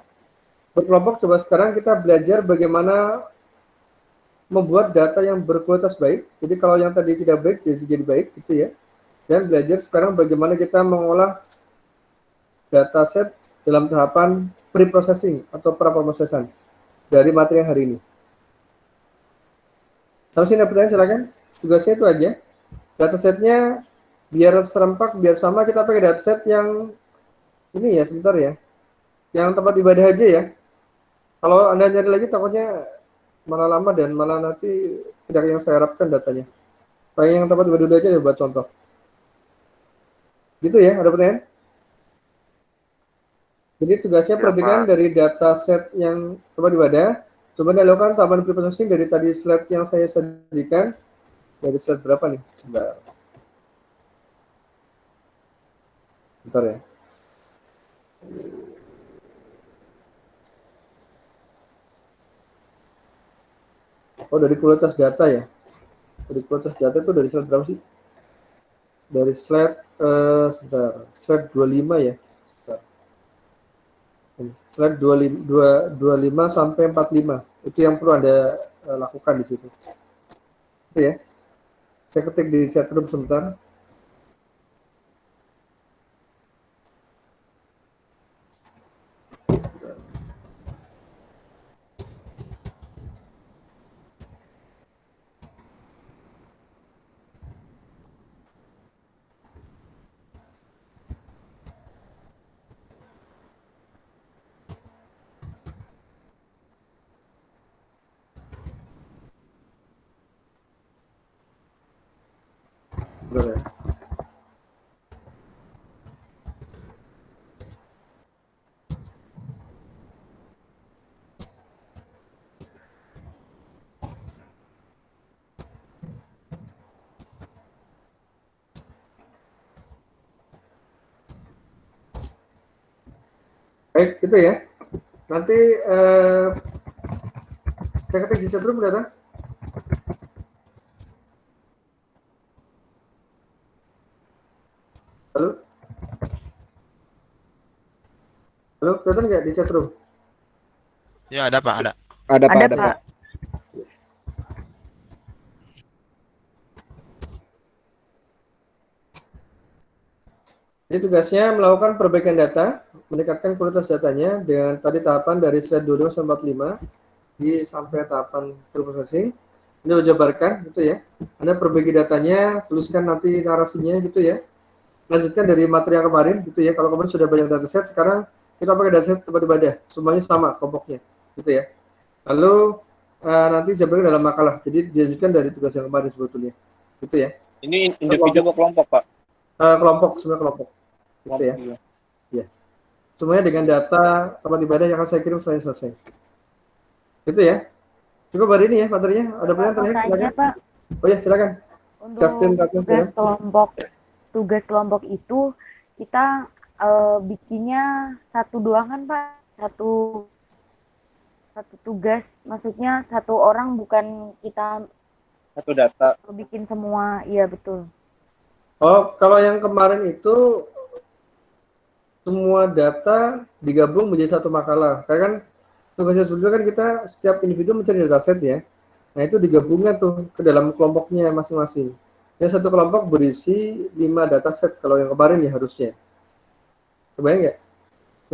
berkelompok coba sekarang kita belajar bagaimana membuat data yang berkualitas baik. Jadi kalau yang tadi tidak baik jadi baik, gitu ya. Dan belajar sekarang bagaimana kita mengolah dataset dalam tahapan pre-processing atau pra-pemrosesan dari materi yang hari ini. Sampai sini pertanyaan silakan. Tugasnya itu aja. Datasetnya biar serempak, biar sama, kita pakai dataset yang ini ya, sebentar ya. Yang tempat ibadah aja ya. Kalau Anda nyari lagi takutnya malah lama dan malah nanti tidak yang saya harapkan datanya. Pakai yang tempat ibadah aja ya buat contoh. Gitu ya, ada pertanyaan? Jadi tugasnya perhatikan dari dataset yang tempat ibadah. Coba Anda lakukan tahapan pre-processing dari tadi slide yang saya sajikan. Dari slide berapa nih? Bentar ya. Oh, dari kualitas data ya. Dari kualitas data itu dari slide berapa sih? Dari slide slide 25 ya. Slide 25 sampai 45. Itu yang perlu Anda lakukan di situ. Itu ya. Saya ketik di chat room sebentar. Bentar ya. Baik, gitu ya. Nanti saya ketik di chat room data. Halo? Halo, kelihatan nggak di chat room? Ya, ada Pak, ada. Ada, Pak. Ada, Pak. Jadi tugasnya melakukan perbaikan data, meningkatkan kualitas datanya dengan tadi tahapan dari slide 22 sampai 45 sampai tahapan pre-processing. Anda jabarkan gitu ya. Anda perbaiki datanya, tuliskan nanti narasinya gitu ya. Lanjutkan dari materi yang kemarin gitu ya. Kalau kemarin sudah banyak dataset, sekarang kita pakai dataset tempat ibadah. Semuanya sama kelompoknya gitu ya. Lalu nanti jabarkan dalam makalah. Jadi dilanjutkan dari tugas yang kemarin sebetulnya. Gitu ya. Ini individu atau kelompok, Pak? Kelompok, semua kelompok. Gitu ya. Ya. Semuanya dengan data tempat ibadah yang akan saya kirim setelah selesai. Itu ya. Cukup hari ini ya materinya. Ada pertanyaan terakhir? Tanya, Silakan. Pak, Oh ya, silakan. untuk Captain, tugas kelompok itu kita bikinnya satu doang kan, Pak? Satu tugas, maksudnya satu orang, bukan kita Satu data. bikin semua. Iya, betul. Oh, kalau yang kemarin itu semua data digabung menjadi satu makalah. Karena kan tugasnya sebelumnya kan kita setiap individu mencari dataset ya. Nah, itu digabungnya tuh ke dalam kelompoknya masing-masing. Yang satu kelompok berisi 5 dataset kalau yang kemarin ya harusnya. Kebayang nggak?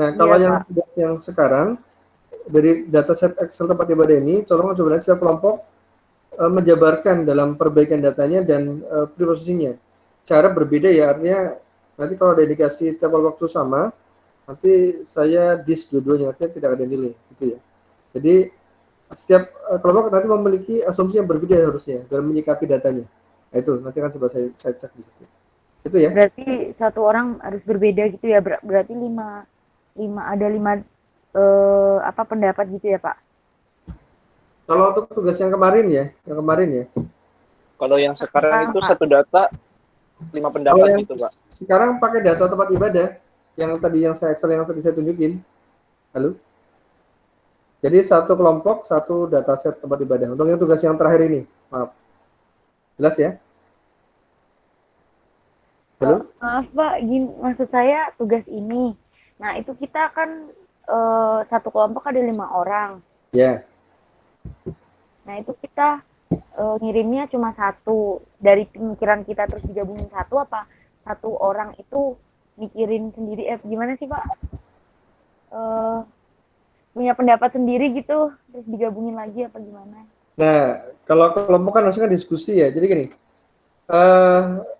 Nah, kalau Iya, yang Pak. yang sekarang dari dataset Excel tempat ibadah ini, tolong coba setiap kelompok menjabarkan dalam perbaikan datanya dan preprocessingnya. Cara berbeda ya, artinya nanti kalau ada indikasi tiap waktu sama, nanti saya dis dua-duanya, artinya tidak ada nilai, gitu ya. Jadi setiap kelompok nanti memiliki asumsi yang berbeda harusnya dalam menyikapi datanya. Nah, itu nanti kan coba saya cek di situ. Itu ya. Berarti satu orang harus berbeda gitu ya. Berarti lima pendapat gitu ya, Pak? Kalau untuk tugas yang kemarin ya, Kalau yang sekarang itu Pak. satu data 5 Kalau pendapat yang gitu, Pak. sekarang pakai data tempat ibadah, yang tadi yang saya Excel yang tadi saya tunjukin. Halo? Jadi satu kelompok, satu dataset tempat ibadah. Untuk yang tugas yang terakhir ini, maaf. Jelas ya? Halo? Maaf, Pak, maksud saya tugas ini. Nah, itu kita kan satu kelompok ada 5 orang. Ya. Nah, itu kita ngirimnya cuma satu. Dari pemikiran kita terus digabungin satu, apa satu orang itu mikirin sendiri? Gimana sih, Pak? Punya pendapat sendiri gitu, terus digabungin lagi apa gimana? Nah, kalau kelompok kan harusnya diskusi ya. Jadi gini,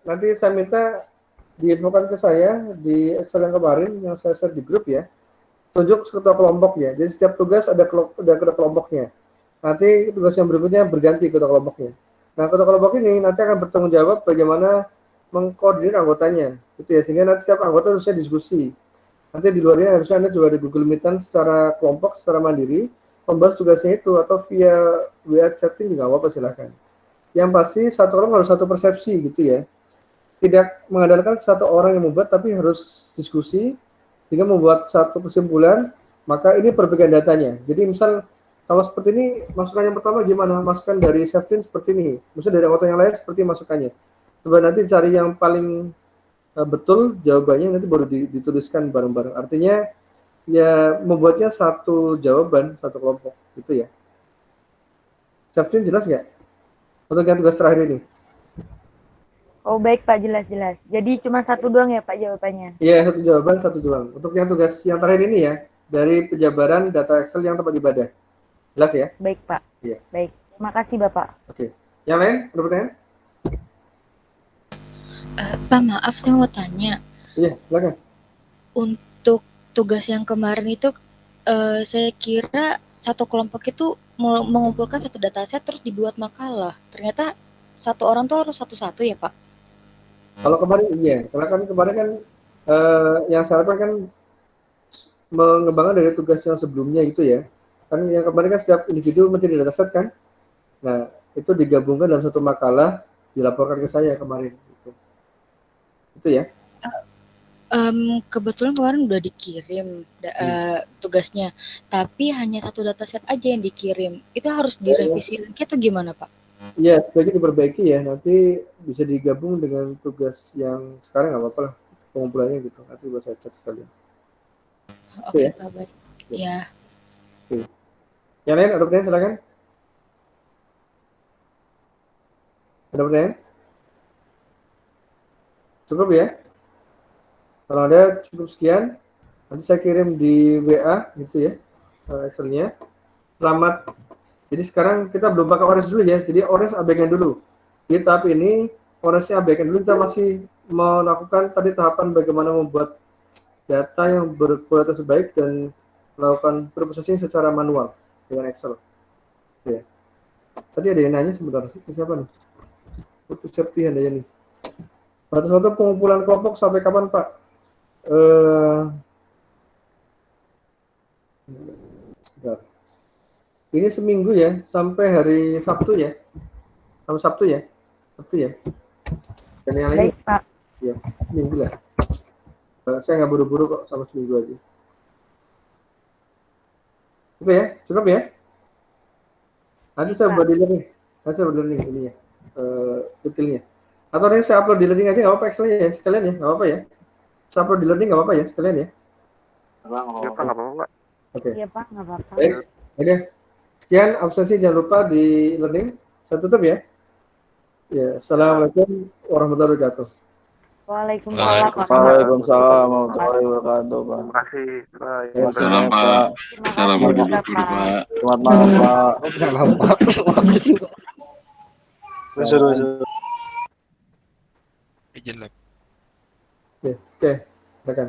nanti saya minta diinfokan ke saya di Excel yang kemarin yang saya share di grup ya. Tunjuk ketua kelompok ya. Jadi setiap tugas ada ketua kelompoknya. Nanti tugas yang berikutnya berganti ketua kelompoknya. Nah, ketua kelompok ini nanti akan bertanggung jawab bagaimana mengkoordinir anggotanya. Gitu ya. Sehingga nanti setiap anggota harusnya diskusi. Nanti di luarnya harusnya Anda juga ada Google Meet-an secara kelompok, secara mandiri, membahas tugasnya itu, atau via WA chatting juga apa silahkan. Yang pasti satu orang harus satu persepsi gitu ya. Tidak mengandalkan satu orang yang membuat, tapi harus diskusi, sehingga membuat satu kesimpulan, maka ini perbaikan datanya. Jadi misal, kalau seperti ini, masukan yang pertama gimana? Masukan dari Seftin seperti ini. Misalnya dari anggota yang lain seperti masukannya. Coba nanti cari yang paling betul jawabannya, nanti baru dituliskan bareng-bareng. Artinya ya membuatnya satu jawaban, satu kelompok gitu ya. Seftin jelas nggak untuk yang tugas terakhir ini? Oh, baik, Pak, jelas. Jadi cuma satu doang ya, Pak, jawabannya? Iya, satu jawaban, satu doang. Untuk yang tugas yang terakhir ini ya, dari penjabaran data Excel yang tempat ibadah. Jelas ya? Baik, Pak. Iya. Baik, makasih Bapak. Oke. Yang lain, ada pertanyaan? Pak, maaf saya mau tanya. Iya, silakan. Untuk tugas yang kemarin itu saya kira satu kelompok itu mengumpulkan satu dataset terus dibuat makalah. Ternyata satu orang tuh harus satu-satu ya, Pak? Kalau kemarin iya, karena kan kemarin kan yang saya lakukan kan mengembangkan dari tugas yang sebelumnya itu ya. Kan yang kemarin kan setiap individu mencari dataset kan. Nah, itu digabungkan dalam satu makalah, dilaporkan ke saya kemarin. Itu ya. Kebetulan kemarin udah dikirim tugasnya, tapi hanya satu dataset aja yang dikirim. Itu harus direvisi lagi atau gimana, Pak? Iya, sebaiknya diperbaiki ya. Nanti bisa digabung dengan tugas yang sekarang nggak apa-apa lah pengumpulannya gitu. Nanti bisa saya cek sekalian. Oke, ya? Pak, baik. Ya. Oke. Yang lain ada pertanyaan silakan. Ada pertanyaan? Cukup ya? Kalau ada cukup sekian, nanti saya kirim di WA gitu ya, Excel-nya. Selamat. Jadi sekarang kita belum pakai Ores dulu ya, jadi Ores abaikan dulu. Di tahap ini, Oresnya abaikan dulu, kita masih melakukan tadi tahapan bagaimana membuat data yang berkualitas baik dan melakukan preprocessing secara manual dengan Excel. Ya. Tadi ada yang nanya sebentar, siapa nih? Putus Septi ada nih. Batas waktu pengumpulan kelompok sampai kapan, Pak? Bentar. Ini seminggu ya, sampai hari Sabtu ya. Sampai Sabtu ya. Sabtu ya. Dan yang lain Baik, Pak. ya, seminggu lah. Saya nggak buru-buru kok, sama seminggu aja. Cukup ya? Cukup ya? Nanti saya buat di learning. Nanti saya buat di learning ini ya. Detailnya. Atau nanti saya upload di learning aja nggak apa-apa Excel-nya ya, sekalian ya, nggak apa-apa ya. Saya upload di learning nggak apa-apa ya, sekalian ya. Ya Pak, nggak apa-apa Pak. Oke. Iya, Pak, nggak apa-apa. Baik. Oke. Sekian absensi, jangan lupa di learning. Saya tutup ya. Ya, assalamualaikum warahmatullahi wabarakatuh. Waalaikumsalam. Waalaikumsalam warahmatullahi wabarakatuh, Pak. Terima kasih. Bye. Terima kasih, Salam, Pak. Pak. Terima Salam kasih Budi juga, Luhur, Pak. Pak. Selamat malam, Pak. Salam, Pak. Izin lab. Oke, rekan.